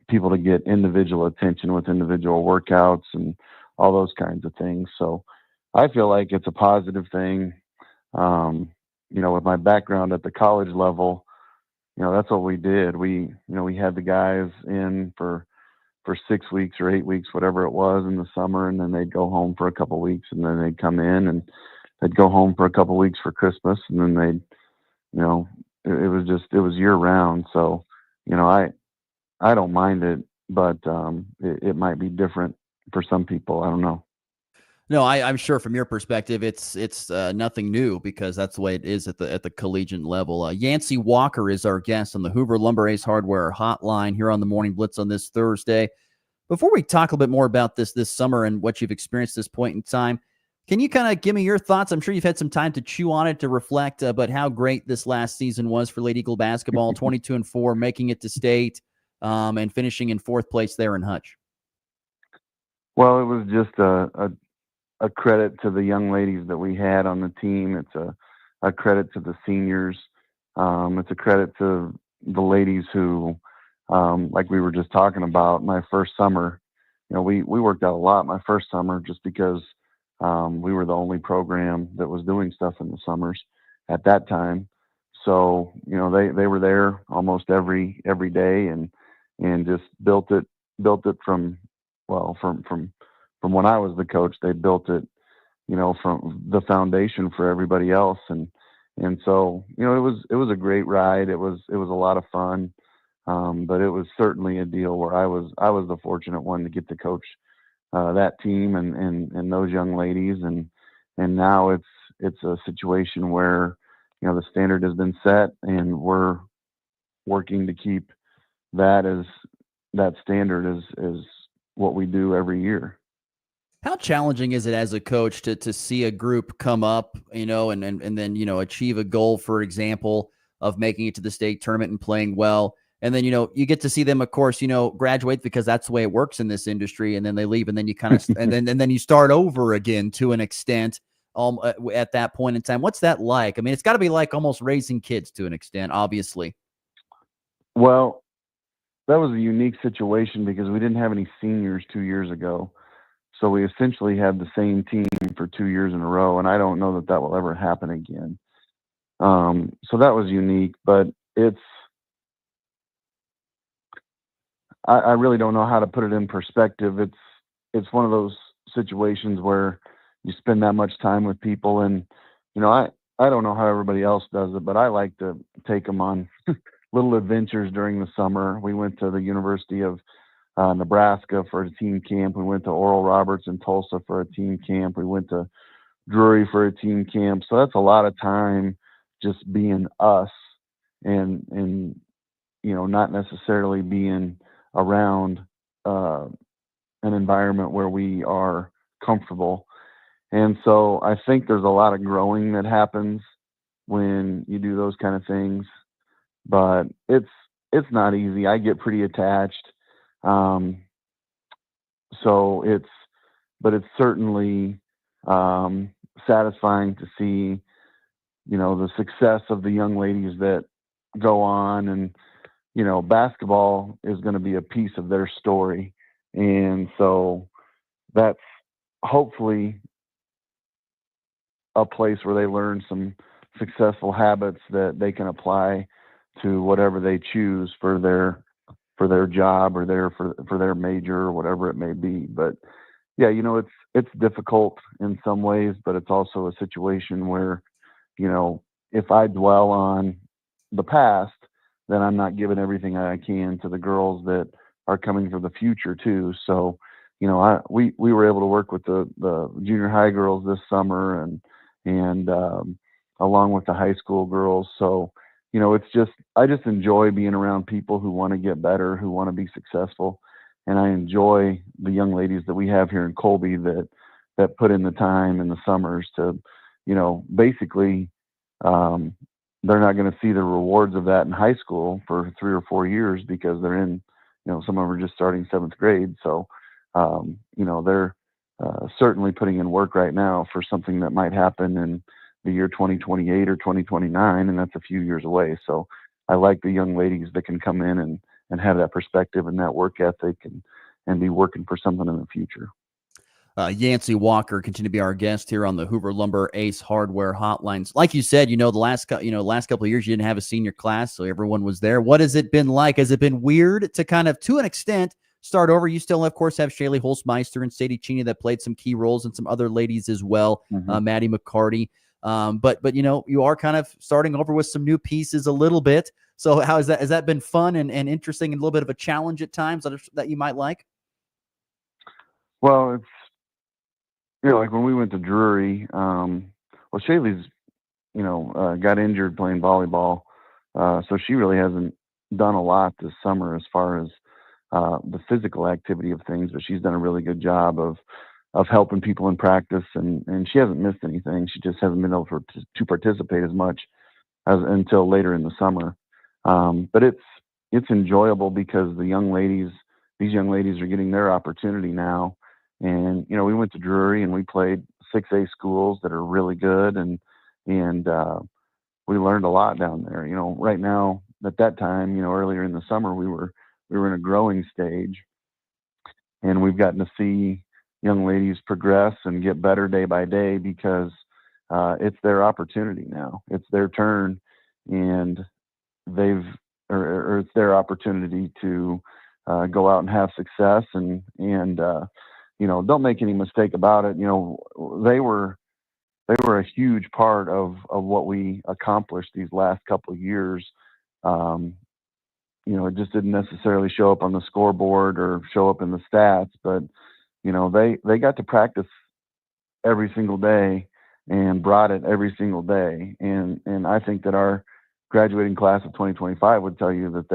Speaker 23: people to get individual attention with individual workouts and all those kinds of things. So I feel like it's a positive thing. With my background at the college level, that's what we did. We had the guys in for 6 weeks or 8 weeks, whatever it was, in the summer, and then they'd go home for a couple of weeks, and then they'd come in and they'd go home for a couple of weeks for Christmas, and then they'd, it was year round. So, I don't mind it, but it might be different for some people. I don't know.
Speaker 16: No, I'm sure from your perspective, it's nothing new because that's the way it is at the collegiate level. Yancey Walker is our guest on the Hoover Lumber Ace Hardware Hotline here on the Morning Blitz on this Thursday. Before we talk a little bit more about this summer and what you've experienced at this point in time, can you kind of give me your thoughts? I'm sure you've had some time to chew on it, to reflect, but how great this last season was for Lady Eagle basketball, 22-4, making it to state, and finishing in 4th place there in Hutch.
Speaker 23: Well, it was just a credit to the young ladies that we had on the team. It's a credit to the seniors. It's a credit to the ladies who, like we were just talking about, my first summer, we worked out a lot my first summer just because we were the only program that was doing stuff in the summers at that time. So, they were there almost every day and just built it from when I was the coach. They built it, from the foundation for everybody else. And so, it was a great ride. It was a lot of fun. But it was certainly a deal where I was the fortunate one to get to coach that team and those young ladies. And now it's a situation where, the standard has been set and we're working to keep that standard as what we do every year.
Speaker 16: How challenging is it as a coach to see a group come up, and then, achieve a goal, for example, of making it to the state tournament and playing well. And then, you get to see them, of course, graduate because that's the way it works in this industry. And then they leave and then you kind of, and then you start over again to an extent at that point in time. What's that like? I mean, it's got to be like almost raising kids to an extent, obviously.
Speaker 23: Well, that was a unique situation because we didn't have any seniors 2 years ago. So we essentially had the same team for 2 years in a row. And I don't know that will ever happen again. So that was unique, but I really don't know how to put it in perspective. It's one of those situations where you spend that much time with people, and I don't know how everybody else does it, but I like to take them on little adventures during the summer. We went to the University of Nebraska for a team camp. We went to Oral Roberts in Tulsa for a team camp. We went to Drury for a team camp. So that's a lot of time just being us and not necessarily being around an environment where we are comfortable. And so I think there's a lot of growing that happens when you do those kind of things, but it's not easy. I get pretty attached. So it's certainly satisfying to see, the success of the young ladies that go on, and, basketball is going to be a piece of their story. And so that's hopefully a place where they learn some successful habits that they can apply to whatever they choose for their job or for their major or whatever it may be. But yeah, it's difficult in some ways, but it's also a situation where, if I dwell on the past, then I'm not giving everything I can to the girls that are coming for the future too. So, we were able to work with the junior high girls this summer and along with the high school girls. So, I just enjoy being around people who want to get better, who want to be successful. And I enjoy the young ladies that we have here in Colby that put in the time in the summers to, basically, they're not going to see the rewards of that in high school for 3 or 4 years because they're in, some of them are just starting 7th grade. So, they're certainly putting in work right now for something that might happen in the year 2028 or 2029, and that's a few years away. So I like the young ladies that can come in and have that perspective and that work ethic and be working for something in the future.
Speaker 16: Yancey Walker continue to be our guest here on the Hoover Lumber Ace Hardware Hotlines. Like you said, the last couple of years you didn't have a senior class, so everyone was there. What has it been like? Has it been weird to kind of, to an extent, start over? You still, of course, have Shaylee Holzmeister and Sadie Cheney that played some key roles, and some other ladies as well, Maddie McCarty. But you are kind of starting over with some new pieces a little bit. So how is that? Has that been fun and interesting and a little bit of a challenge at times that you might like?
Speaker 23: Well, it's, like when we went to Drury, Shaylee's, got injured playing volleyball. So she really hasn't done a lot this summer as far as the physical activity of things, but she's done a really good job of helping people in practice, and she hasn't missed anything. She just hasn't been able to participate as much until later in the summer. But it's enjoyable because these young ladies are getting their opportunity now. And, we went to Drury and we played 6A schools that are really good. And we learned a lot down there. Right now at that time, earlier in the summer, we were in a growing stage, and we've gotten to see young ladies progress and get better day by day because it's their opportunity now. It's their turn, and it's their opportunity to go out and have success. And don't make any mistake about it. They were a huge part of what we accomplished these last couple of years. It just didn't necessarily show up on the scoreboard or show up in the stats, but they got to practice every single day and brought it every single day. And I think that our graduating class of 2025 would tell you that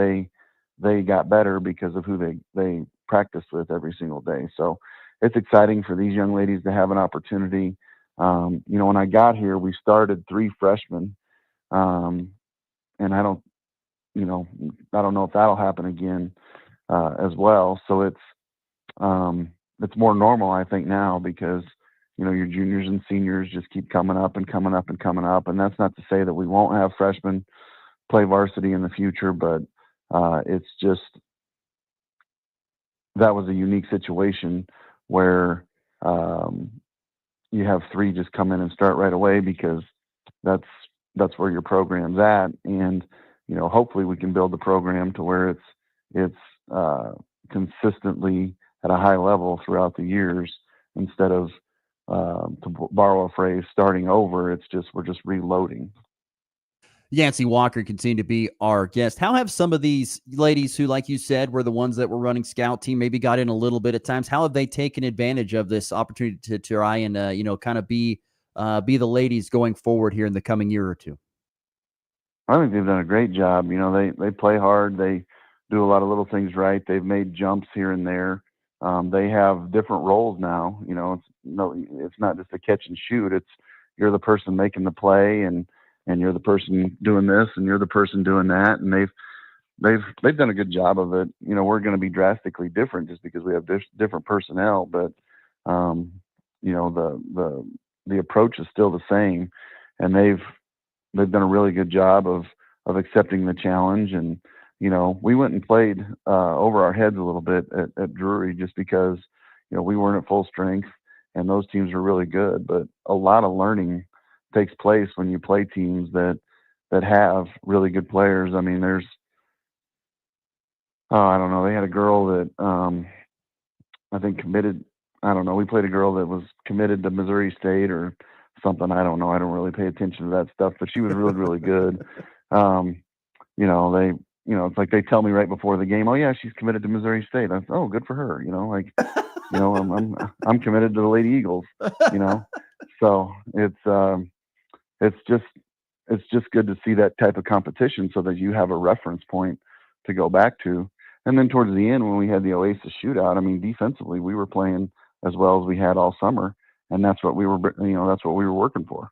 Speaker 23: they got better because of who they practiced with every single day. So it's exciting for these young ladies to have an opportunity. When I got here, we started 3 freshmen, and I don't know if that'll happen again as well. So it's more normal, I think, now because your juniors and seniors just keep coming up and coming up and coming up. And that's not to say that we won't have freshmen play varsity in the future, but it's just that was a unique situation where you have 3 just come in and start right away because that's where your program's at. And hopefully we can build the program to where it's consistently at a high level throughout the years instead of, to borrow a phrase, starting over. We're just reloading.
Speaker 16: Yancey Walker continue to be our guest. How have some of these ladies who, like you said, were the ones that were running scout team, maybe got in a little bit at times, how have they taken advantage of this opportunity to try and, kind of be the ladies going forward here in the coming year or two?
Speaker 23: I think they've done a great job. They play hard. They do a lot of little things right. They've made jumps here and there. They have different roles now. It's not just a catch and shoot. It's you're the person making the play, and you're the person doing this, and you're the person doing that. And they've done a good job of it. We're going to be drastically different just because we have different personnel, but the approach is still the same, and they've done a really good job of accepting the challenge. And we went and played over our heads a little bit at Drury just because we weren't at full strength, and those teams were really good. But a lot of learning takes place when you play teams that have really good players. I mean, there's I don't know. They had a girl that I think committed. I don't know. We played a girl that was committed to Missouri State or something. I don't know. I don't really pay attention to that stuff, but she was really, really good. it's like they tell me right before the game, oh yeah, she's committed to Missouri State. Oh, good for her. I'm committed to the Lady Eagles, so it's just good to see that type of competition so that you have a reference point to go back to. And then towards the end, when we had the Oasis shootout, I mean, defensively, we were playing as well as we had all summer. And that's what we were working for.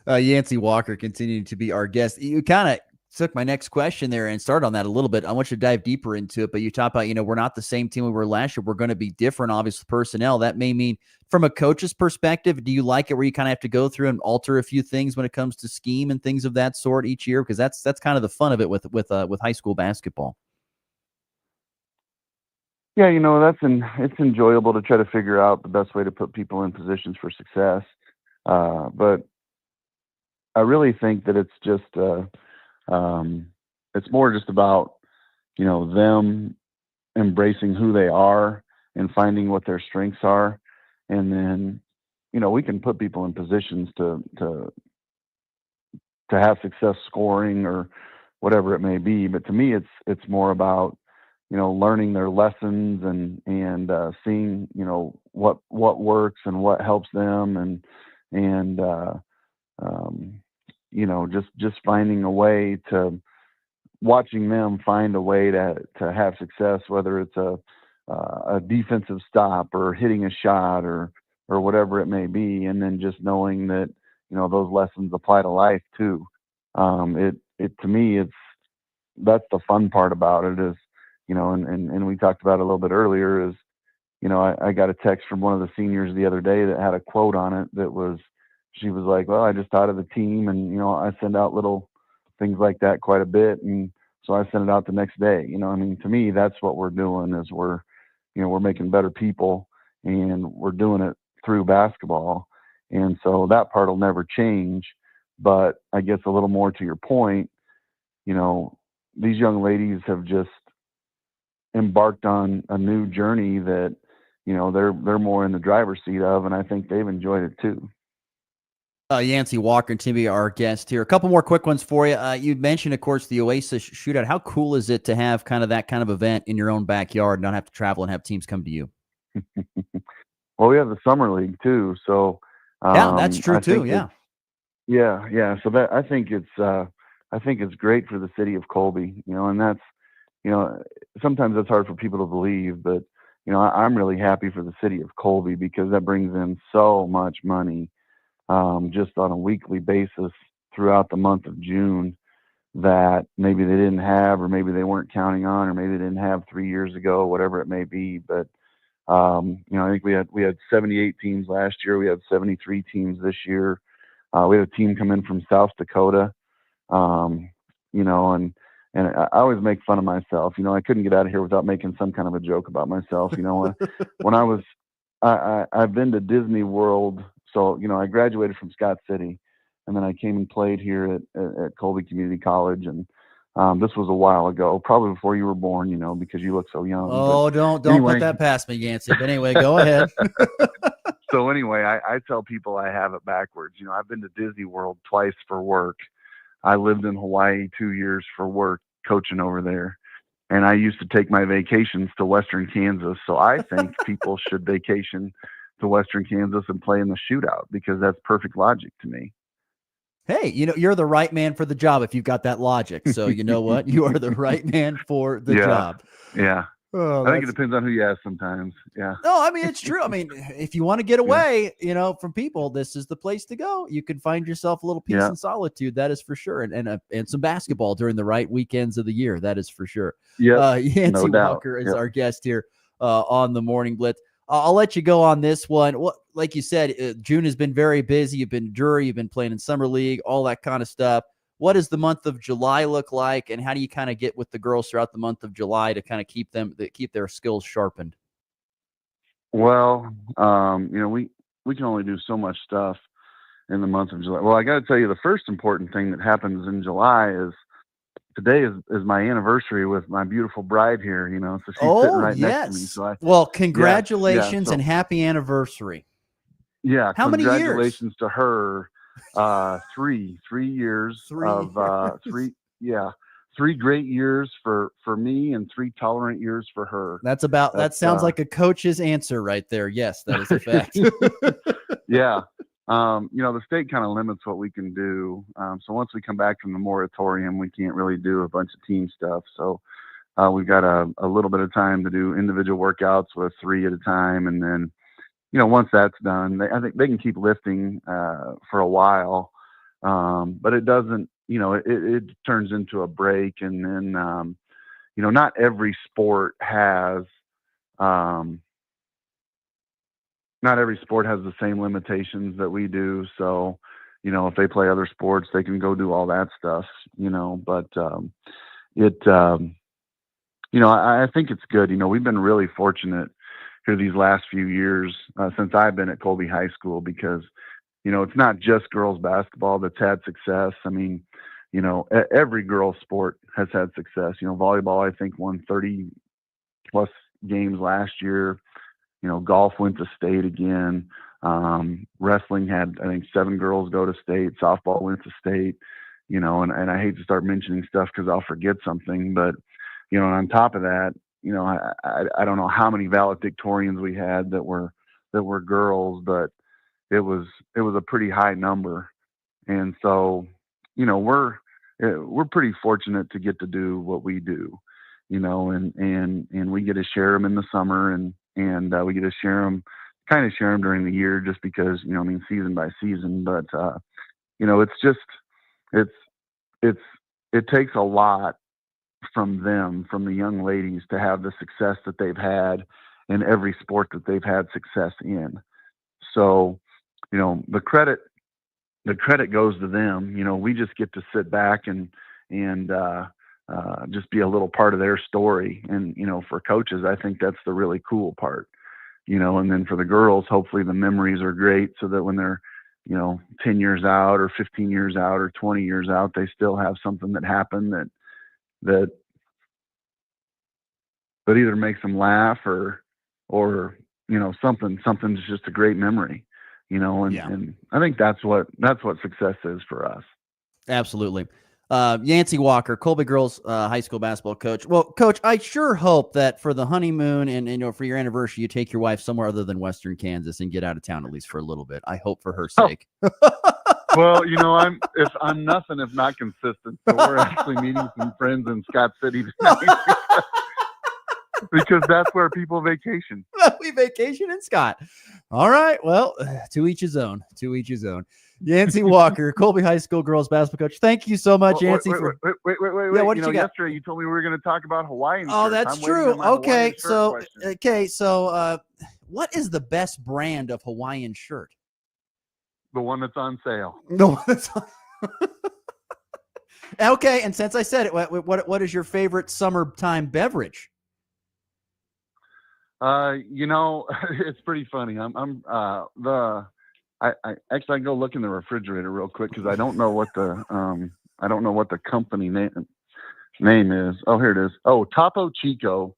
Speaker 16: Yancey Walker continuing to be our guest. You kind of took my next question there and started on that a little bit. I want you to dive deeper into it, but you talk about, we're not the same team we were last year. We're going to be different, obviously, personnel. That may mean from a coach's perspective, do you like it where you kind of have to go through and alter a few things when it comes to scheme and things of that sort each year? Because that's kind of the fun of it with high school basketball.
Speaker 23: Yeah, it's enjoyable to try to figure out the best way to put people in positions for success. But I really think that it's just, it's more just about, them embracing who they are and finding what their strengths are. And then, we can put people in positions to have success scoring or whatever it may be. But to me, it's more about, learning their lessons and seeing, what works and what helps them and just finding a way to watching them find a way to have success, whether it's a defensive stop or hitting a shot or whatever it may be. And then just knowing that, those lessons apply to life too. To me, that's the fun part about it is, and we talked about it a little bit earlier is, I got a text from one of the seniors the other day that had a quote on it she was like, well, I just thought of the team and, I send out little things like that quite a bit. And so I sent it out the next day, to me, that's what we're doing is we're making better people and we're doing it through basketball. And so that part will never change. But I guess a little more to your point, these young ladies have just embarked on a new journey that, they're more in the driver's seat of, and I think they've enjoyed it too.
Speaker 16: Yancey Walker and Timmy, our guest here. A couple more quick ones for you. You mentioned, of course, the Oasis shootout. How cool is it to have kind of that kind of event in your own backyard and not have to travel and have teams come to you?
Speaker 23: Well, we have the summer league too, so
Speaker 16: yeah, that's true too. Yeah.
Speaker 23: So that I think it's great for the city of Colby, and that's, sometimes it's hard for people to believe, but I'm really happy for the city of Colby because that brings in so much money. Just on a weekly basis throughout the month of June that maybe they didn't have, or maybe they weren't counting on, or maybe they didn't have 3 years ago, whatever it may be. But, I think we had 78 teams last year. We had 73 teams this year. We had a team come in from South Dakota, and I always make fun of myself. I couldn't get out of here without making some kind of a joke about myself. When I've been to Disney World. So, I graduated from Scott City and then I came and played here at Colby Community College. And this was a while ago, probably before you were born, because you look so young.
Speaker 16: Oh, don't put that past me, Yancey. But anyway, go ahead.
Speaker 23: So anyway, I tell people I have it backwards. I've been to Disney World twice for work. I lived in Hawaii 2 years for work, coaching over there. And I used to take my vacations to Western Kansas. So I think people should vacation to Western Kansas and play in the shootout because that's perfect logic to me.
Speaker 16: Hey, you're the right man for the job if you've got that logic. So you know what? You are the right man for the job.
Speaker 23: Yeah.
Speaker 16: Oh,
Speaker 23: I think it depends on who you ask sometimes. Yeah.
Speaker 16: No, I mean, it's true. I mean, if you want to get away, from people, this is the place to go. You can find yourself a little peace and solitude. That is for sure. And some basketball during the right weekends of the year. That is for sure.
Speaker 23: Yeah.
Speaker 16: Yancey Walker is our guest here on the Morning Blitz. I'll let you go on this one. Well, like you said, June has been very busy. You've been jury, you've been playing in summer league, all that kind of stuff. What does the month of July look like, and how do you kind of get with the girls throughout the month of July to kind of keep their skills sharpened?
Speaker 23: Well, we can only do so much stuff in the month of July. Well, I got to tell you, the first important thing that happens in July is today is my anniversary with my beautiful bride here, so she's sitting right next to me. So
Speaker 16: congratulations and happy anniversary.
Speaker 23: Yeah.
Speaker 16: How many years?
Speaker 23: Congratulations to her. 3 years of 3. Yeah. great years for me and 3 tolerant years for her.
Speaker 16: That sounds like a coach's answer right there. Yes, that is a fact.
Speaker 23: Yeah. The state kind of limits what we can do. So once we come back from the moratorium, we can't really do a bunch of team stuff. So we've got a little bit of time to do individual workouts with 3 at a time. And then, once that's done, I think they can keep lifting for a while. But it doesn't, it turns into a break. And then, not every sport has the same limitations that we do. So, if they play other sports, they can go do all that stuff, but I think it's good. We've been really fortunate here these last few years since I've been at Colby High School, because, it's not just girls basketball that's had success. I mean, every girls sport has had success. Volleyball, I think, won 30 plus games last year. Golf went to state again. Wrestling had, I think, 7 girls go to state. Softball went to state, and I hate to start mentioning stuff because I'll forget something, but, on top of that, I don't know how many valedictorians we had that were girls, but it was a pretty high number. And so, we're pretty fortunate to get to do what we do, and we get to share them in the summer, and we get to share them during the year, just because, season by season. But, it takes a lot from the young ladies to have the success that they've had in every sport that they've had success in. So, the credit goes to them. We just get to sit back and just be a little part of their story. And, for coaches, I think that's the really cool part, and then for the girls, hopefully the memories are great, so that when they're, 10 years out or 15 years out or 20 years out, they still have something that happened that either makes them laugh or something's just a great memory, and I think that's what success is for us.
Speaker 16: Absolutely. Yancey Walker, Colby girls high school basketball coach. Well, Coach, I sure hope that for the honeymoon and for your anniversary, you take your wife somewhere other than Western Kansas and get out of town at least for a little bit. I hope for her sake.
Speaker 23: Well, I'm nothing if not consistent. So we're actually meeting some friends in Scott City tonight. Because that's where people vacation.
Speaker 16: We vacation in Scott. All right. Well, to each his own. Yancey Walker, Colby High School girls basketball coach. Thank you so much, Yancey.
Speaker 23: Wait.
Speaker 16: Yeah, what did you got?
Speaker 23: Yesterday you told me we were going to talk about Hawaiian.
Speaker 16: Oh,
Speaker 23: shirts.
Speaker 16: that's
Speaker 23: I'm
Speaker 16: true.
Speaker 23: Okay,
Speaker 16: so what is the best brand of Hawaiian shirt?
Speaker 23: The one that's on sale.
Speaker 16: The one that's on. Okay, and since I said it, what is your favorite summertime beverage?
Speaker 23: It's pretty funny. I actually, I go look in the refrigerator real quick because I don't know what the company name is. Oh, here it is. Oh, Topo Chico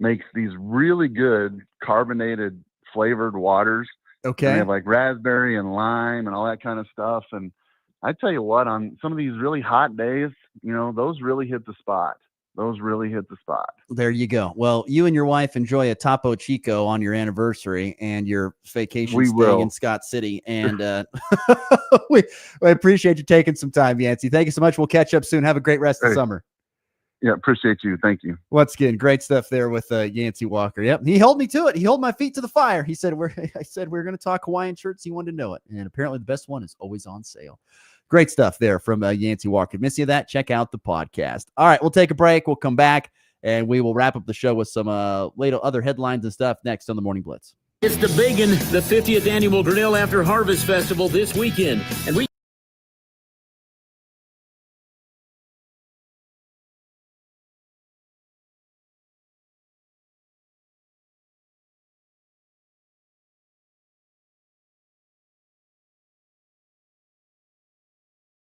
Speaker 23: makes these really good carbonated flavored waters.
Speaker 16: Okay.
Speaker 23: And they have like raspberry and lime and all that kind of stuff. And I tell you what, on some of these really hot days, those really hit the spot. There you go. Well, you and your wife enjoy a Topo Chico on your anniversary and your vacation staying in Scott City. And we appreciate you taking some time, Yancey. Thank you so much. We'll catch up soon. Have a great rest of the summer. Yeah, appreciate you. Thank you.
Speaker 16: Once again, great stuff there with Yancey Walker. Yep, he held me to it. He held my feet to the fire. He said, I said we're going to talk Hawaiian shirts. He wanted to know it. And apparently the best one is always on sale. Great stuff there from Yancey Walker. Miss you that? Check out the podcast. All right, we'll take a break. We'll come back, and we will wrap up the show with some later other headlines and stuff next on the Morning Blitz.
Speaker 13: It's the Biggin, the 50th Annual Grinnell After Harvest Festival this weekend. And we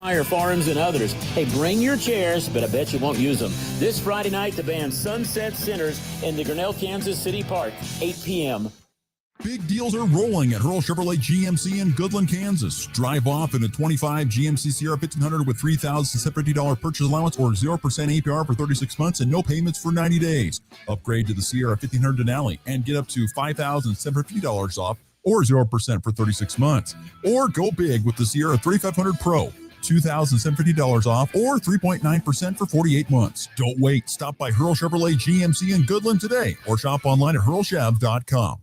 Speaker 13: Fire Farms and others. Hey, bring your chairs, but I bet you won't use them. This Friday night, the band Sunset Sinners in the Grinnell, Kansas City Park, 8 p.m.
Speaker 10: Big deals are rolling at Hurl Chevrolet GMC in Goodland, Kansas. Drive off in a 25 GMC Sierra 1500 with $3,750 purchase allowance or 0% APR for 36 months and no payments for 90 days. Upgrade to the Sierra 1500 Denali and get up to $5,750 off or 0% for 36 months. Or go big with the Sierra 3500 Pro. $2,750 off or 3.9% for 48 months. Don't wait. Stop by Hurl Chevrolet GMC in Goodland today or shop online at hurlchev.com.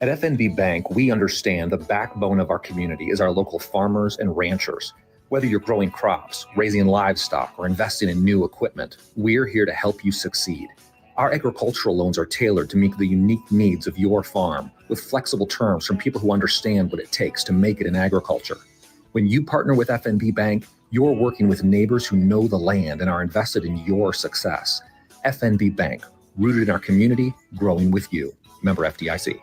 Speaker 1: At FNB Bank, we understand the backbone of our community is our local farmers and ranchers. Whether you're growing crops, raising livestock, or investing in new equipment, we're here to help you succeed. Our agricultural loans are tailored to meet the unique needs of your farm with flexible terms from people who understand what it takes to make it in agriculture. When you partner with FNB Bank, you're working with neighbors who know the land and are invested in your success. FNB Bank, rooted in our community, growing with you. Member FDIC.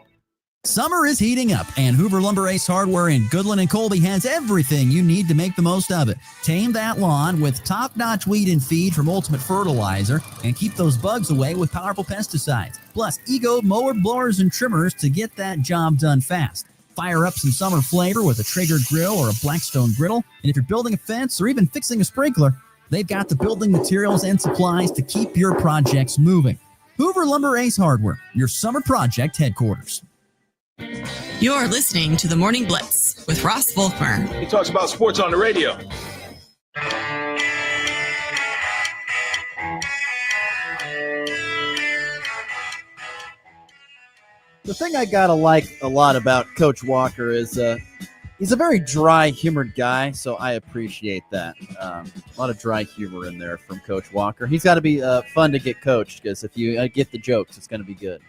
Speaker 15: Summer is heating up, and Hoover Lumber Ace Hardware in Goodland and Colby has everything you need to make the most of it. Tame that lawn with top-notch weed and feed from Ultimate Fertilizer, and keep those bugs away with powerful pesticides. Plus, Ego mower blowers and trimmers to get that job done fast. Fire up some summer flavor with a Traeger grill or a Blackstone griddle, and if you're building a fence or even fixing a sprinkler, they've got the building materials and supplies to keep your projects moving. Hoover Lumber Ace Hardware, your summer project headquarters.
Speaker 9: You're listening to the Morning Blitz with Ross Volkmer.
Speaker 2: He talks about sports on the radio.
Speaker 16: The thing I gotta like a lot about Coach Walker is he's a very dry, humored guy, so I appreciate that. A lot of dry humor in there from Coach Walker. He's got to be fun to get coached, because if you get the jokes, it's going to be good.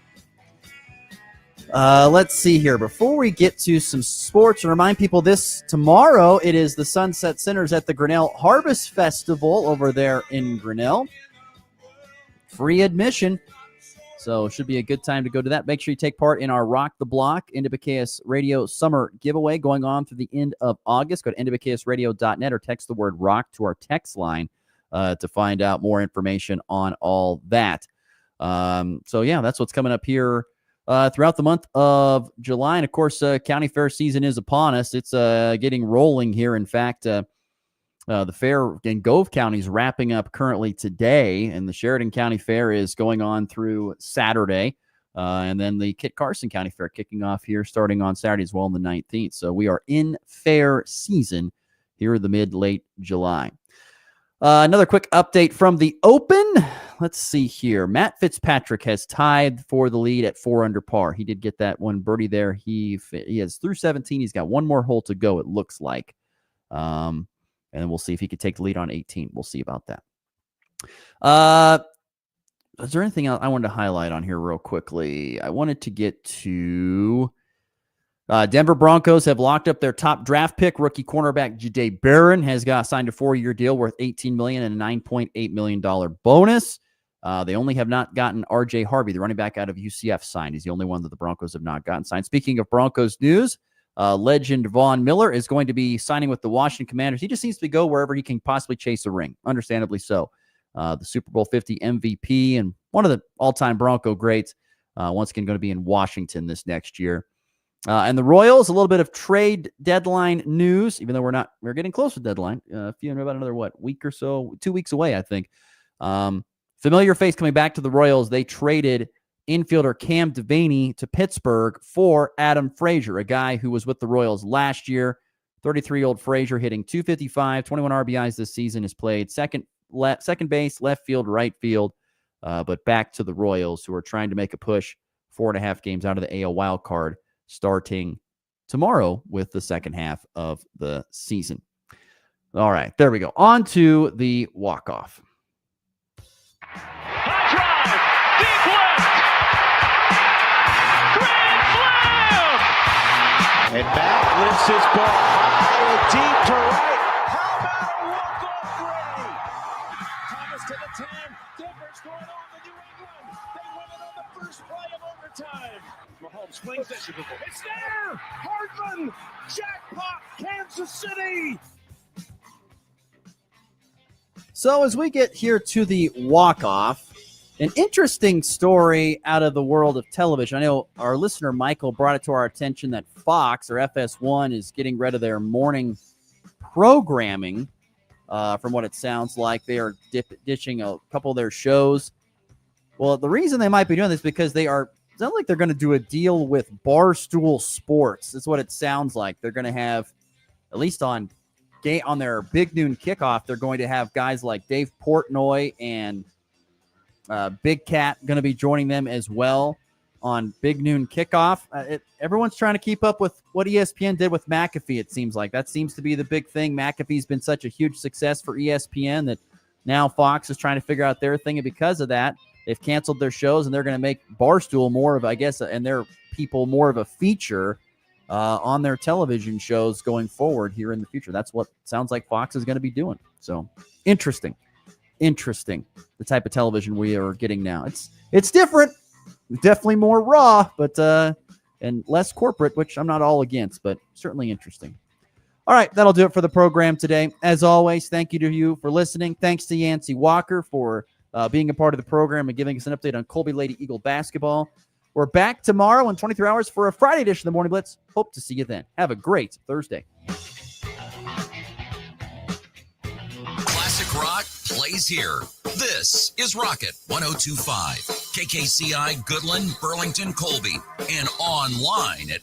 Speaker 16: Let's see here. Before we get to some sports, and remind people this tomorrow, it is the Sunset Centers at the Grinnell Harvest Festival over there in Grinnell. Free admission. So it should be a good time to go to that. Make sure you take part in our Rock the Block NWKS Radio Summer Giveaway going on through the end of August. Go to nwksradio.net or text the word ROCK to our text line to find out more information on all that. So, yeah, that's what's coming up here throughout the month of July. And, of course, County Fair season is upon us. It's getting rolling here. In fact, the fair in Gove County is wrapping up currently today, and the Sheridan County Fair is going on through Saturday. And then the Kit Carson County Fair kicking off here starting on Saturday as well on the 19th. So we are in fair season here in the mid-late July. Another quick update from the Open. Let's see here. Matt Fitzpatrick has tied for the lead at 4 under par. He did get that one birdie there. He has through 17. He's got one more hole to go, it looks like. And we'll see if he could take the lead on 18. We'll see about that. Is there anything else I wanted to highlight on here real quickly? I wanted to get to Denver Broncos have locked up their top draft pick. Rookie cornerback Jahdae Barron has got signed a 4-year deal worth $18 million and a $9.8 million bonus. They only have not gotten R.J. Harvey, the running back out of UCF, signed. He's the only one that the Broncos have not gotten signed. Speaking of Broncos news, legend Von Miller is going to be signing with the Washington Commanders. He just needs to go wherever he can possibly chase a ring, understandably so. The Super Bowl 50 MVP and one of the all-time Bronco greats, once again going to be in Washington this next year. And the Royals, a little bit of trade deadline news, even though we're getting close to deadline. About another, week or so, 2 weeks away, I think. Familiar face coming back to the Royals. They traded infielder Cam Devaney to Pittsburgh for Adam Frazier, a guy who was with the Royals last year. 33-year-old Frazier hitting .255, 21 RBIs this season, has played second base, left field, right field, but back to the Royals, who are trying to make a push 4.5 games out of the AL wild card starting tomorrow with the second half of the season. All right, there we go. On to the walk-off.
Speaker 2: And Matt lifts his ball high and deep to right. How about a walk-off gray? Thomas to the 10. Difference going on in New England. They win it on the first play of overtime. Mahomes swings it. It's there. Hardman. Jackpot. Kansas City.
Speaker 16: So as we get here to the walk-off, An interesting story out of the world of television. I know our listener Michael brought it to our attention that Fox or FS1 is getting rid of their morning programming. From what it sounds like, they are ditching a couple of their shows. Well, the reason they might be doing this is because it sounds like they're going to do a deal with Barstool Sports. That's what it sounds like. They're going to have, at least on their Big Noon Kickoff, they're going to have guys like Dave Portnoy and Big Cat going to be joining them as well on Big Noon Kickoff. Everyone's trying to keep up with what ESPN did with McAfee, it seems like. That seems to be the big thing. McAfee's been such a huge success for ESPN that now Fox is trying to figure out their thing, and because of that, they've canceled their shows, and they're going to make Barstool more of, I guess, and their people more of a feature on their television shows going forward here in the future. That's what sounds like Fox is going to be doing. So interesting, the type of television we are getting now. It's different, definitely more raw, but and less corporate, which I'm not all against, but certainly interesting. All right, that'll do it for the program today. As always, thank you to you for listening. Thanks to Yancey Walker for being a part of the program and giving us an update on Colby Lady Eagle basketball. We're back tomorrow in 23 hours for a Friday edition of the Morning Blitz. Hope to see you then. Have a great Thursday.
Speaker 3: Classic rock plays here. This is Rocket 102.5, KKCI, Goodland, Burlington, Colby, and online at